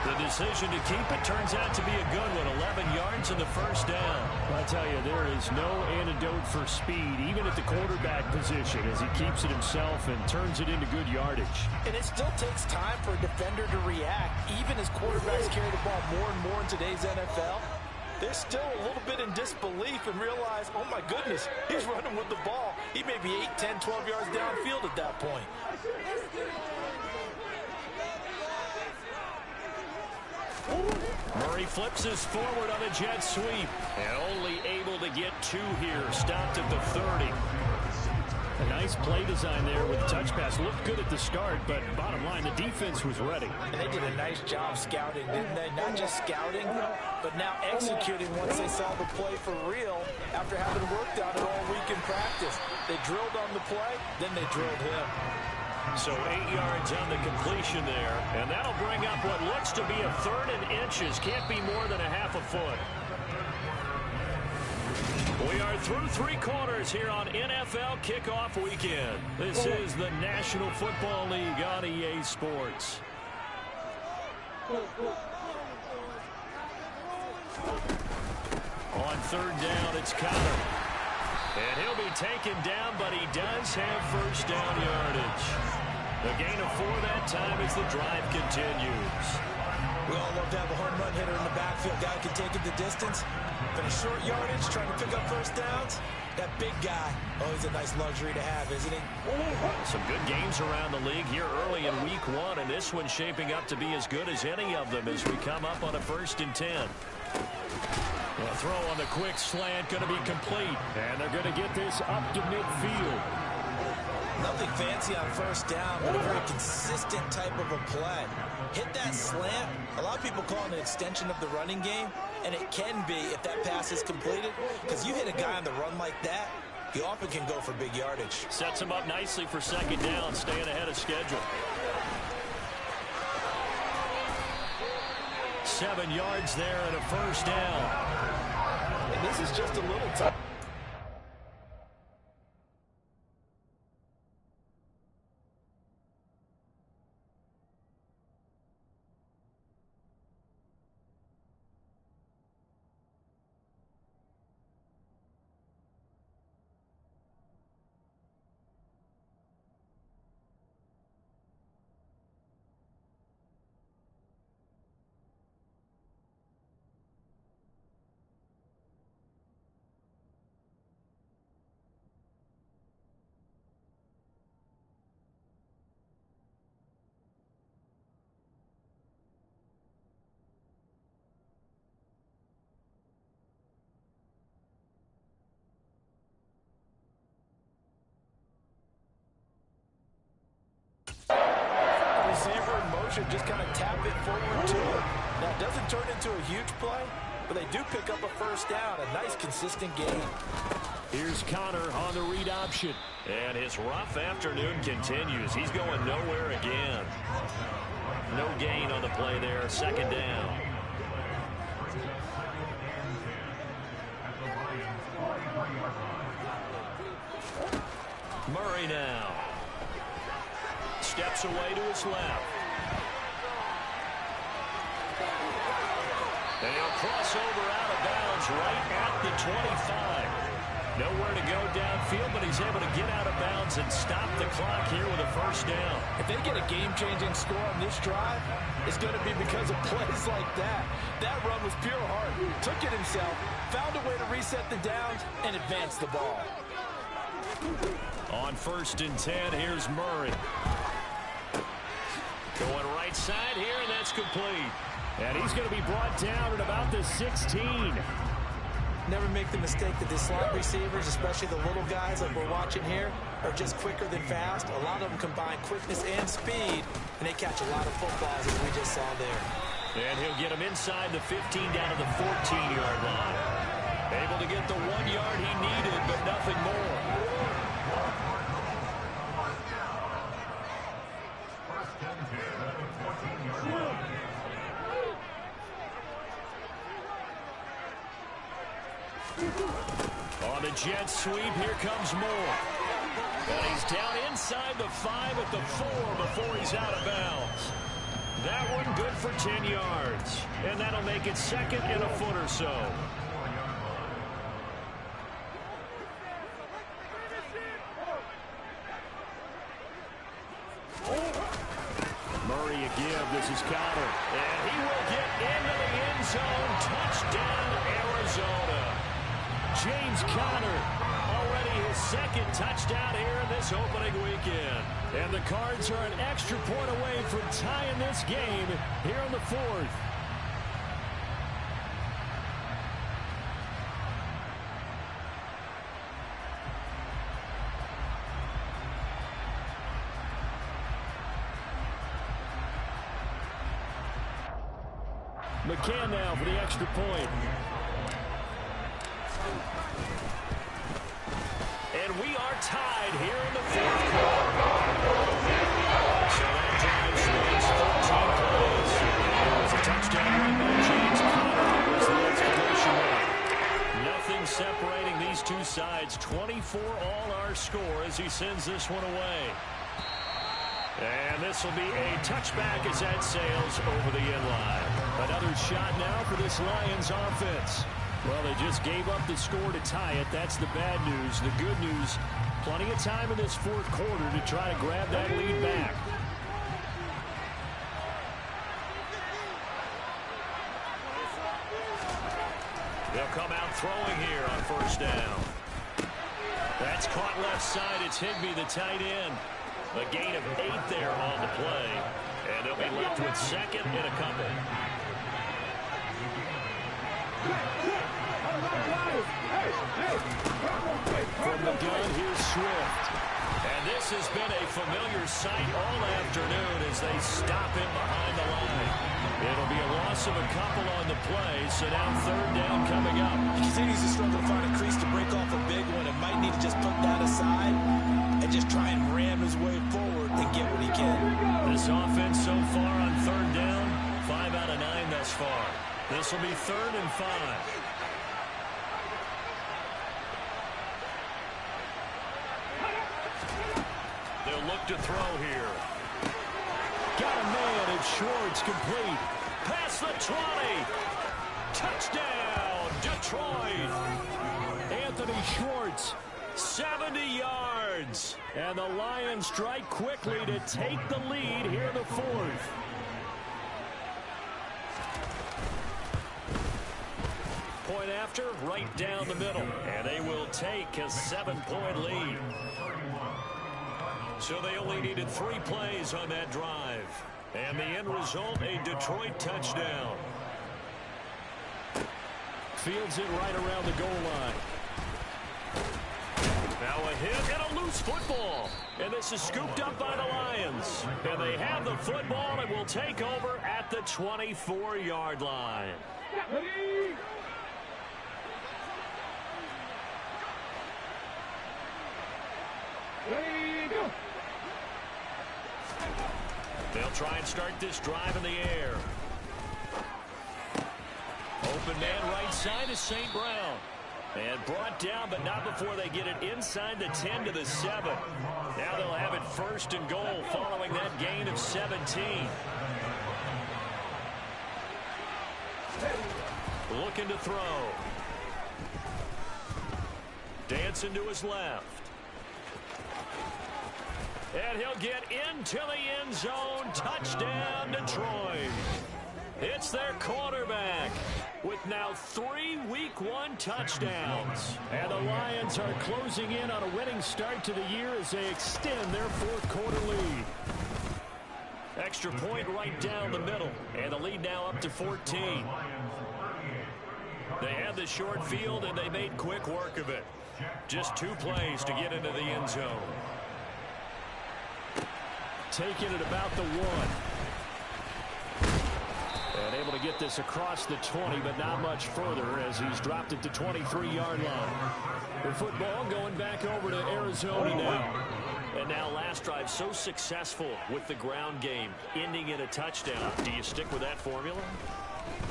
The decision to keep it turns out to be a good one. 11 yards in the 1st down. I tell you, there is no antidote for speed, even at the quarterback position, as he keeps it himself and turns it into good yardage. And it still takes time for a defender to react, even as quarterbacks carry the ball more and more in today's NFL. They're still a little bit in disbelief and realize, oh my goodness, he's running with the ball. He may be 8, 10, 12 yards downfield at that point. Murray flips us forward on a jet sweep. And only able to get 2 here. Stopped at the 30. A nice play design there with the touch pass. Looked good at the start, but bottom line, the defense was ready. And they did a nice job scouting, didn't they? Not just scouting, but now executing once they saw the play for real after having worked on it all week in practice. They drilled on the play, then they drilled him. So 8 yards on the completion there, and that'll bring up what looks to be a 3rd and inches. Can't be more than a half a foot. We are through 3 quarters here on NFL Kickoff Weekend. This is the National Football League on EA Sports. On 3rd down, it's Connor. And he'll be taken down, but he does have 1st down yardage. The gain of 4 that time as the drive continues. We all love to have a home run hitter in the backfield. Guy can take it the distance. But a short yardage, trying to pick up 1st downs, that big guy, always a nice luxury to have, isn't he? Some good games around the league here early in week 1, and this one's shaping up to be as good as any of them as we come up on a 1st and 10. A throw on the quick slant going to be complete, and they're going to get this up to midfield. Nothing fancy on 1st down, but a very consistent type of a play. Hit that slant. A lot of people call it an extension of the running game, and it can be if that pass is completed, because you hit a guy on the run like that, you often can go for big yardage. Sets him up nicely for 2nd down, staying ahead of schedule. 7 yards there and a 1st down. And this is just a little time. Receiver in motion, just kind of tap it forward to him. Now, it doesn't turn into a huge play, but they do pick up a 1st down. A nice, consistent gain. Here's Connor on the read option. And his rough afternoon continues. He's going nowhere again. No gain on the play there. 2nd down. Murray now. Steps away to his left. And he'll cross over out of bounds right at the 25. Nowhere to go downfield, but he's able to get out of bounds and stop the clock here with a first down. If they get a game-changing score on this drive, it's going to be because of plays like that. That run was pure heart. Took it himself, found a way to reset the downs, and advance the ball. On 1st and 10, here's Murray. Going right side here, and that's complete. And he's going to be brought down at about the 16. Never make the mistake that the slot receivers, especially the little guys like we're watching here, are just quicker than fast. A lot of them combine quickness and speed, and they catch a lot of footballs, as we just saw there. And he'll get him inside the 15 down to the 14-yard line. Able to get the 1 yard he needed, but nothing more. On the jet sweep, here comes Moore. And he's down inside the 5 at the 4 before he's out of bounds. That one good for 10 yards. And that'll make it 2nd and a foot or so. Murray again, this is Connor. And he will get into the end zone. Touchdown, Arizona. James Conner, already his 2nd touchdown here in this opening weekend. And the Cards are an extra point away from tying this game here in the 4th. McCann now for the extra point. And we are tied here in the 4th quarter. So that drive spans 14 plays. It was a touchdown run by James Conner. That was the exclamation mark. Nothing separating these two sides. 24 all our score as he sends this one away. And this will be a touchback as that sails over the end line. Another shot now for this Lions offense. Well, they just gave up the score to tie it. That's the bad news. The good news, plenty of time in this 4th quarter to try to grab that lead back. They'll come out throwing here on 1st down. That's caught left side. It's Higbee, the tight end. A gain of 8 there on the play. And they'll be left with 2nd and a couple. From the gun, here's Swift. And this has been a familiar sight all afternoon as they stop him behind the line. It'll be a loss of a couple on the play, so now 3rd down coming up. He continues to struggle to find a crease to break off a big one and might need to just put that aside and just try and ram his way forward and get what he can. This offense so far on 3rd down, 5 out of 9 thus far. This will be 3rd and 5. They'll look to throw here. Got a man, and Schwartz complete. Past the 20. Touchdown, Detroit. Anthony Schwartz, 70 yards. And the Lions strike quickly to take the lead here in the 4th. Point after, right down the middle. And they will take a 7-point lead. So they only needed 3 plays on that drive. And the end result, a Detroit touchdown. Fields it right around the goal line. Now a hit and a loose football. And this is scooped up by the Lions. And they have the football and will take over at the 24-yard line. They'll try and start this drive in the air. Open man right side is St. Brown. And brought down, but not before they get it inside the 10 to the 7. Now they'll have it 1st and goal following that gain of 17. Looking to throw. Dancing to his left. And he'll get into the end zone. Touchdown, Detroit. It's their quarterback with now 3 Week 1 touchdowns. And the Lions are closing in on a winning start to the year as they extend their 4th quarter lead. Extra point right down the middle. And the lead now up to 14. They had the short field, and they made quick work of it. Just 2 plays to get into the end zone. Taking it about the 1. And able to get this across the 20, but not much further as he's dropped it to 23-yard line. The football going back over to Arizona now. And now last drive so successful with the ground game, ending in a touchdown. Do you stick with that formula?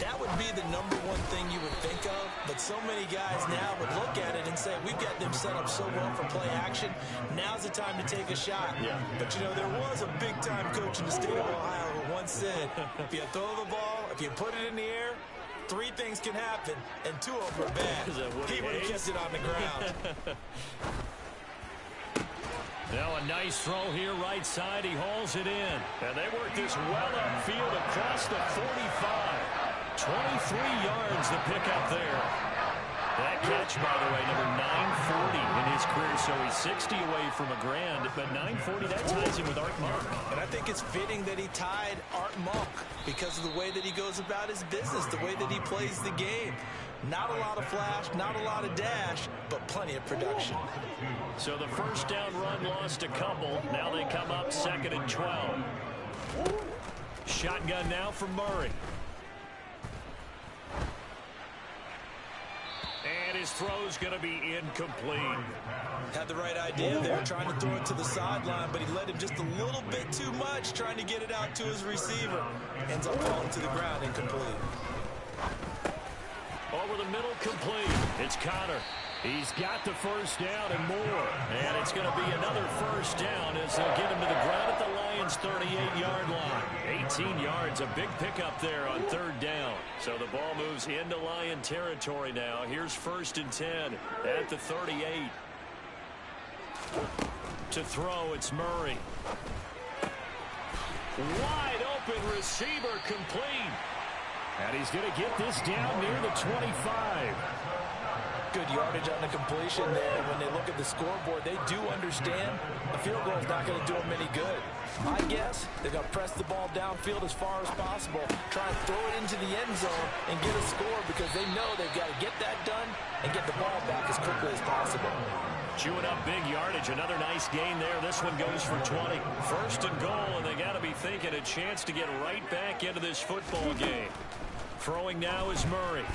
That would be the number one thing you would think of, but so many guys now would look at it and say, we've got them set up so well for play action. Now's the time to take a shot. Yeah. But, you know, there was a big-time coach in the state of Ohio who once said, if you throw the ball, if you put it in the air, 3 things can happen, and 2 of them are bad. He would have kept it on the ground. Now a nice throw here right side. He hauls it in. And they work this well upfield across the 45. 23 yards to pick up there. That catch, by the way, number 940 in his career. So he's 60 away from a grand, but 940, that ties him with Art Monk. And I think it's fitting that he tied Art Monk because of the way that he goes about his business, the way that he plays the game. Not a lot of flash, not a lot of dash, but plenty of production. So the first down run lost a couple. Now they come up 2nd and 12. Shotgun now for Murray. And his throw's going to be incomplete. Had the right idea there, trying to throw it to the sideline, but he let him just a little bit too much, trying to get it out to his receiver. Ends up falling to the ground, incomplete. Over the middle, complete. It's Connor. He's got the first down and more. And it's going to be another first down as they'll get him to the ground at the Lions' 38-yard line. 18 yards, a big pickup there on 3rd down. So the ball moves into Lion territory now. Here's 1st and 10 at the 38. To throw, it's Murray. Wide open receiver, complete. And he's going to get this down near the 25. Good yardage on the completion there. When they look at the scoreboard, they do understand a field goal is not going to do them any good. I guess they're going to press the ball downfield as far as possible, try and throw it into the end zone and get a score because they know they've got to get that done and get the ball back as quickly as possible. Chewing up big yardage. Another nice gain there. This one goes for 20. 1st and goal, and they got to be thinking a chance to get right back into this football game. Throwing now is Murray.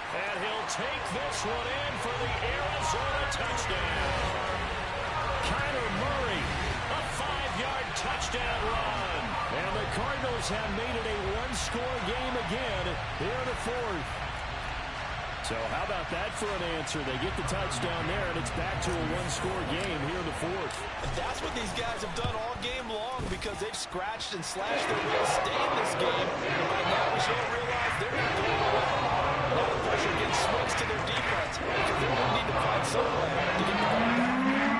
And he'll take this one in for the Arizona touchdown. Kyler Murray, a 5-yard touchdown run. And the Cardinals have made it a 1-score game again here in the 4th. So how about that for an answer? They get the touchdown there, and it's back to a 1-score game here in the 4th. And that's what these guys have done all game long because they've scratched and slashed their way to stay in this game. And now we should realize they're not going away. Now the pressure gets switched to their defense because they're going to need to find some way to get the ball back.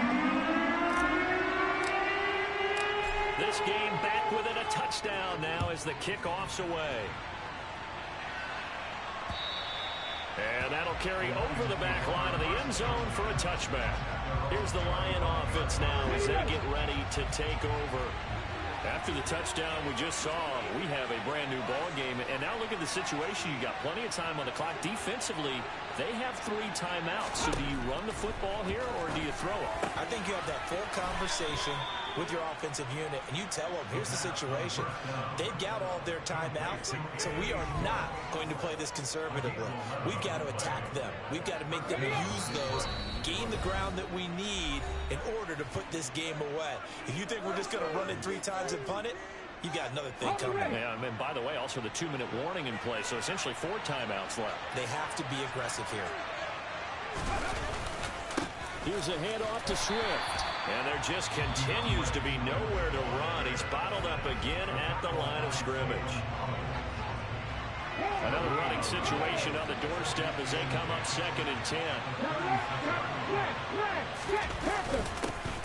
This game back within a touchdown now as the kickoff's away. And that'll carry over the back line of the end zone for a touchback. Here's the Lion offense now as they get ready to take over. After the touchdown we just saw, we have a brand new ball game. And now look at the situation. You got plenty of time on the clock. Defensively, they have 3 timeouts. So do you run the football here or do you throw it? I think you have that full conversation with your offensive unit, and you tell them, here's the situation. They've got all their timeouts, so we are not going to play this conservatively. We've got to attack them. We've got to make them use those, gain the ground that we need in order to put this game away. If you think we're just going to run it 3 times and punt it, you got another thing coming. Yeah, and by the way, also the 2-minute warning in play, so essentially 4 timeouts left. They have to be aggressive here. Here's a handoff to Swift. And there just continues to be nowhere to run. He's bottled up again at the line of scrimmage. Another running situation on the doorstep as they come up 2nd and 10.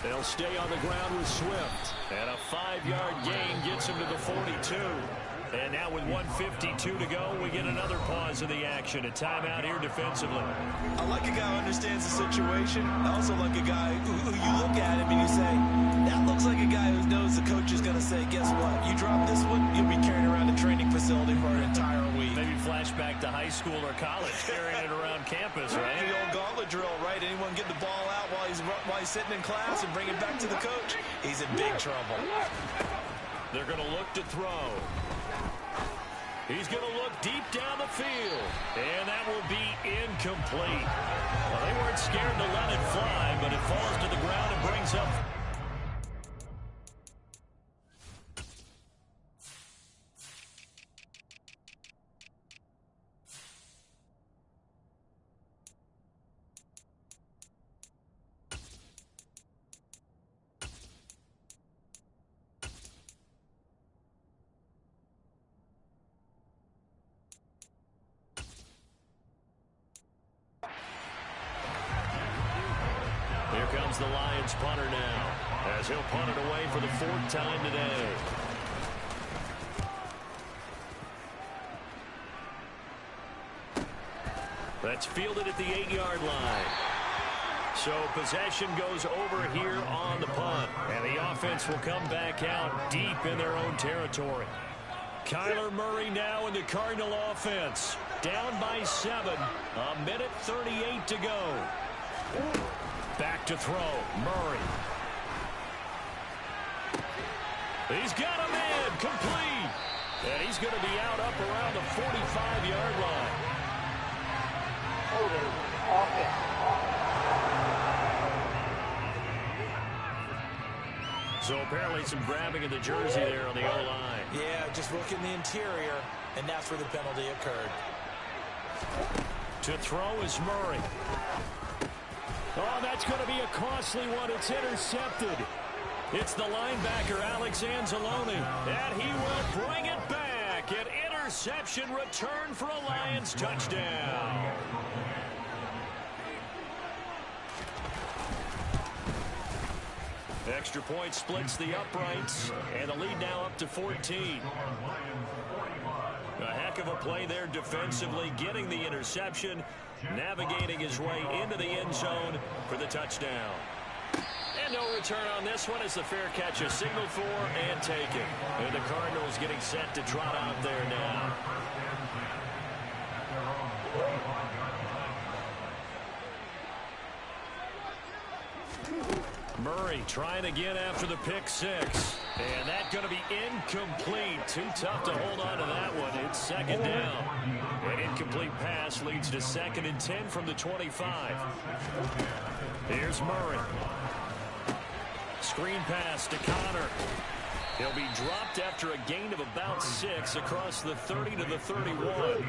They'll stay on the ground with Swift. And a 5-yard gain gets him to the 42. And now with 1:52 to go, we get another pause in the action. A timeout here defensively. I like a guy who understands the situation. I also like a guy who you look at him and you say, that looks like a guy who knows the coach is going to say, guess what? You drop this one, you'll be carrying around the training facility for an entire week. Maybe flashback to high school or college, carrying it around campus, right? The old gauntlet drill, right? Anyone get the ball out while he's sitting in class and bring it back to the coach? He's in big trouble. They're going to look to throw. He's going to look deep down the field. And that will be incomplete. Well, they weren't scared to let it fly, but it falls to the ground and brings up. Here comes the Lions punter now, as he'll punt it away for the 4th time today. That's fielded at the 8-yard line. So possession goes over here on the punt, and the offense will come back out deep in their own territory. Kyler Murray now in the Cardinal offense, down by 7, 1:38 to go. Back to throw, Murray. He's got a man, complete. And he's going to be out up around the 45-yard line. Holding offense. So apparently some grabbing of the jersey there on the O-line. Yeah, just look in the interior, and that's where the penalty occurred. To throw is Murray. Oh, that's going to be a costly one. It's intercepted. It's the linebacker, Alex Anzalone, and he will bring it back. An interception return for a Lions touchdown. Extra point splits the uprights, and the lead now up to 14. A heck of a play there defensively, getting the interception, navigating his way into the end zone for the touchdown. And no return on this one as the fair catch is signaled for and taken. And the Cardinals getting set to trot out there now. Murray trying again after the pick 6. And that's going to be incomplete. Too tough to hold on to that one. It's 2nd down. An incomplete pass leads to 2nd and 10 from the 25. Here's Murray. Screen pass to Connor. He'll be dropped after a gain of about 6 across the 30 to the 31.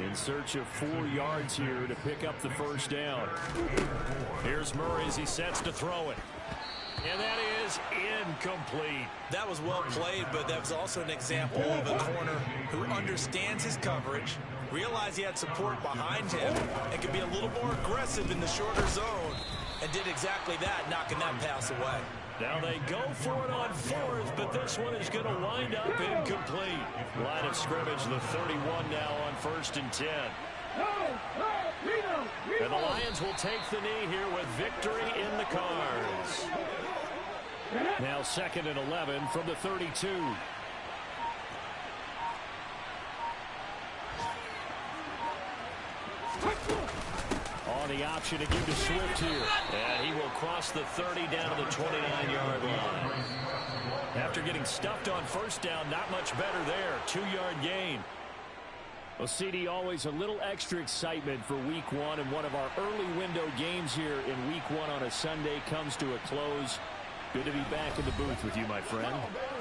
In search of 4 yards here to pick up the first down. Here's Murray as he sets to throw it. And that is incomplete. That was well played, but that was also an example of a corner who understands his coverage, realized he had support behind him, and could be a little more aggressive in the shorter zone, and did exactly that, knocking that pass away. Now they go for it on 4th, but this one is going to wind up incomplete. Line of scrimmage, the 31 now on 1st and 10. And the Lions will take the knee here with victory in the cards. Now 2nd and 11 from the 32. On the option to give to Swift here. And he will cross the 30 down to the 29-yard line. After getting stuffed on 1st down, not much better there. 2-yard gain. Well, CD, always a little extra excitement for Week 1, and one of our early window games here in Week 1 on a Sunday comes to a close. Good to be back in the booth with you, my friend.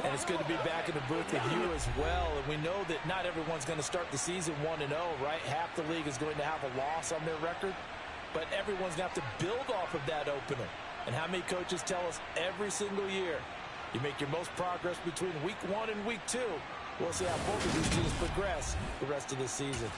And it's good to be back in the booth with you as well. And we know that not everyone's going to start the season 1-0, right? Half the league is going to have a loss on their record. but everyone's going to have to build off of that opener. And how many coaches tell us every single year, you make your most progress between week 1 and week 2. We'll see how both of these teams progress the rest of this season.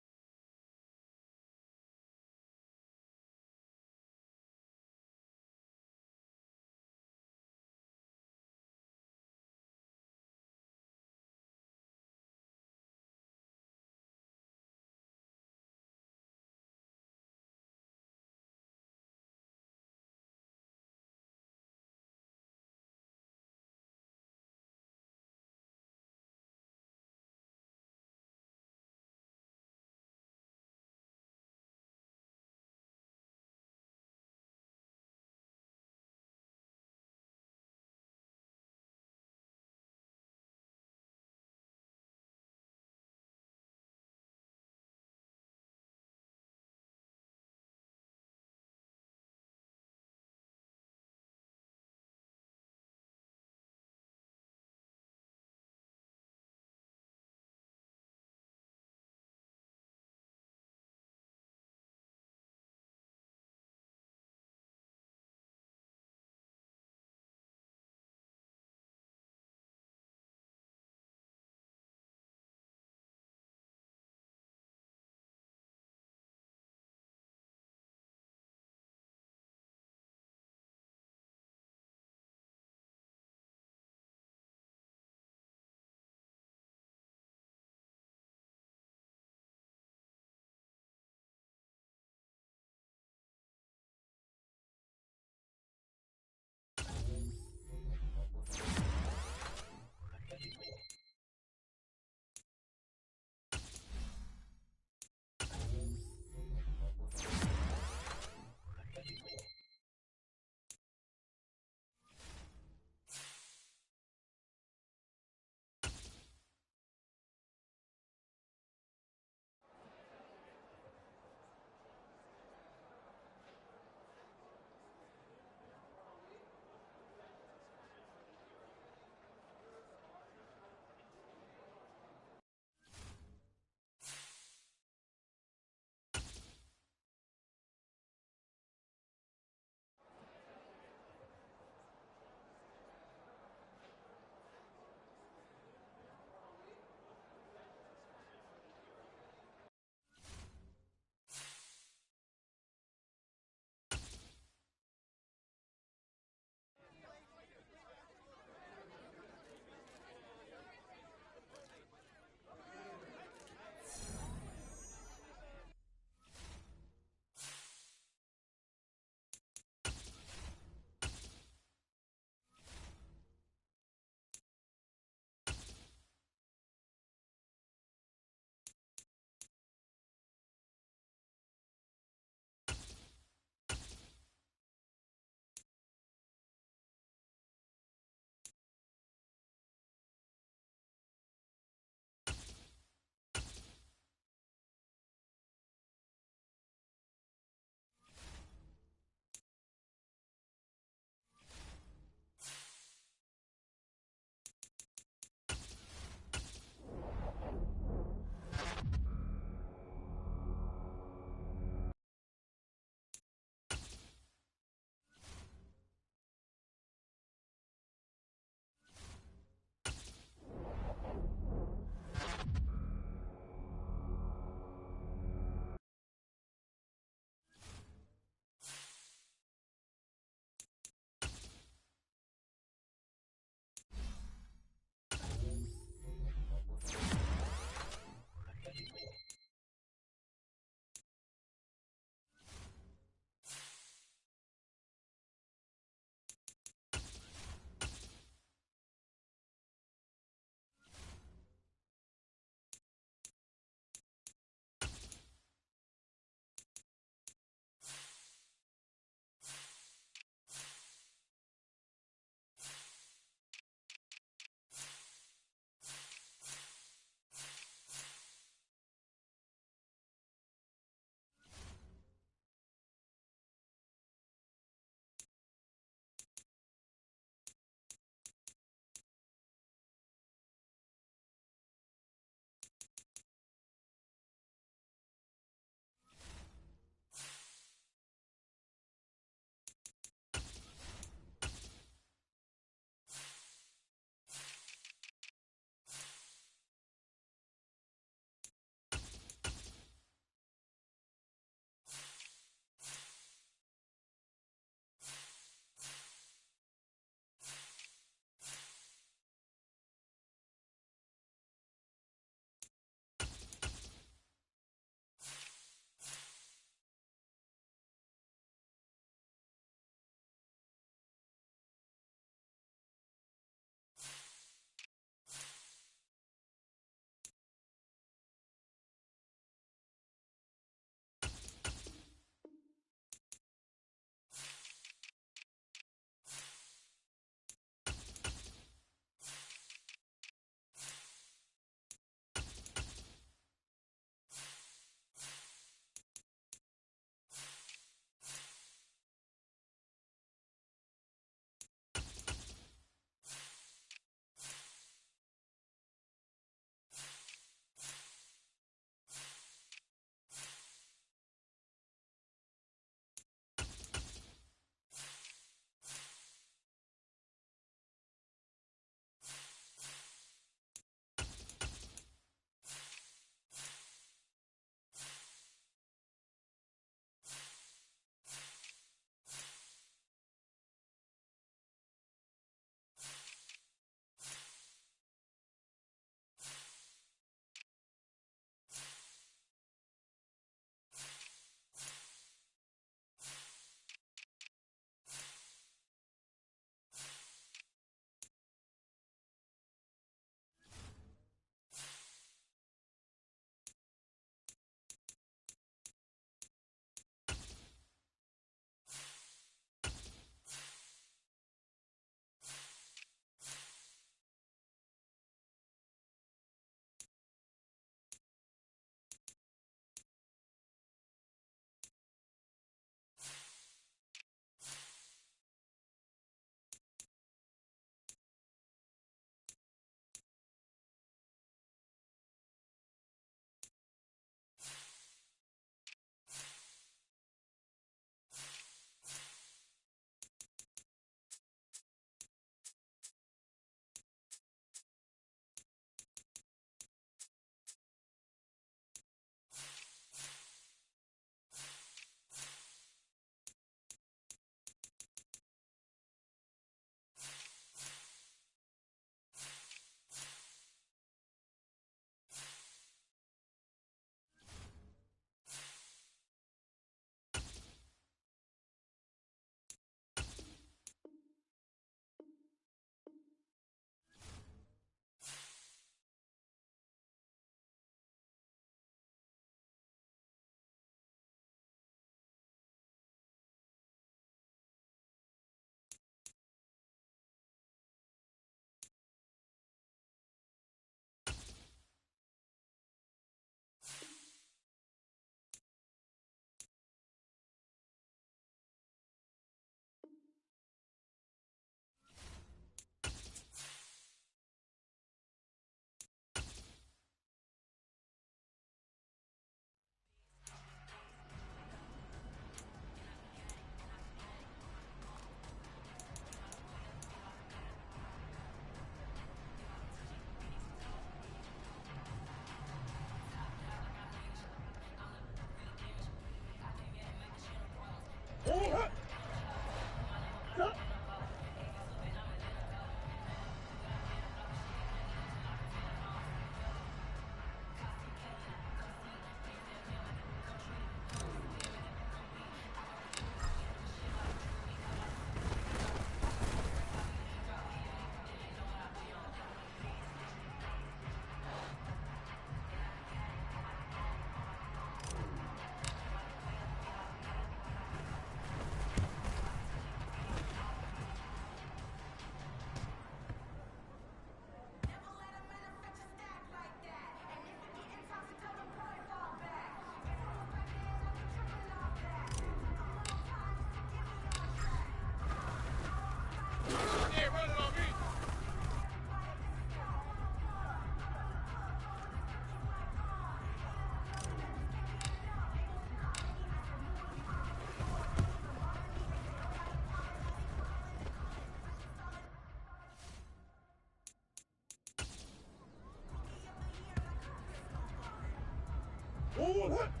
one.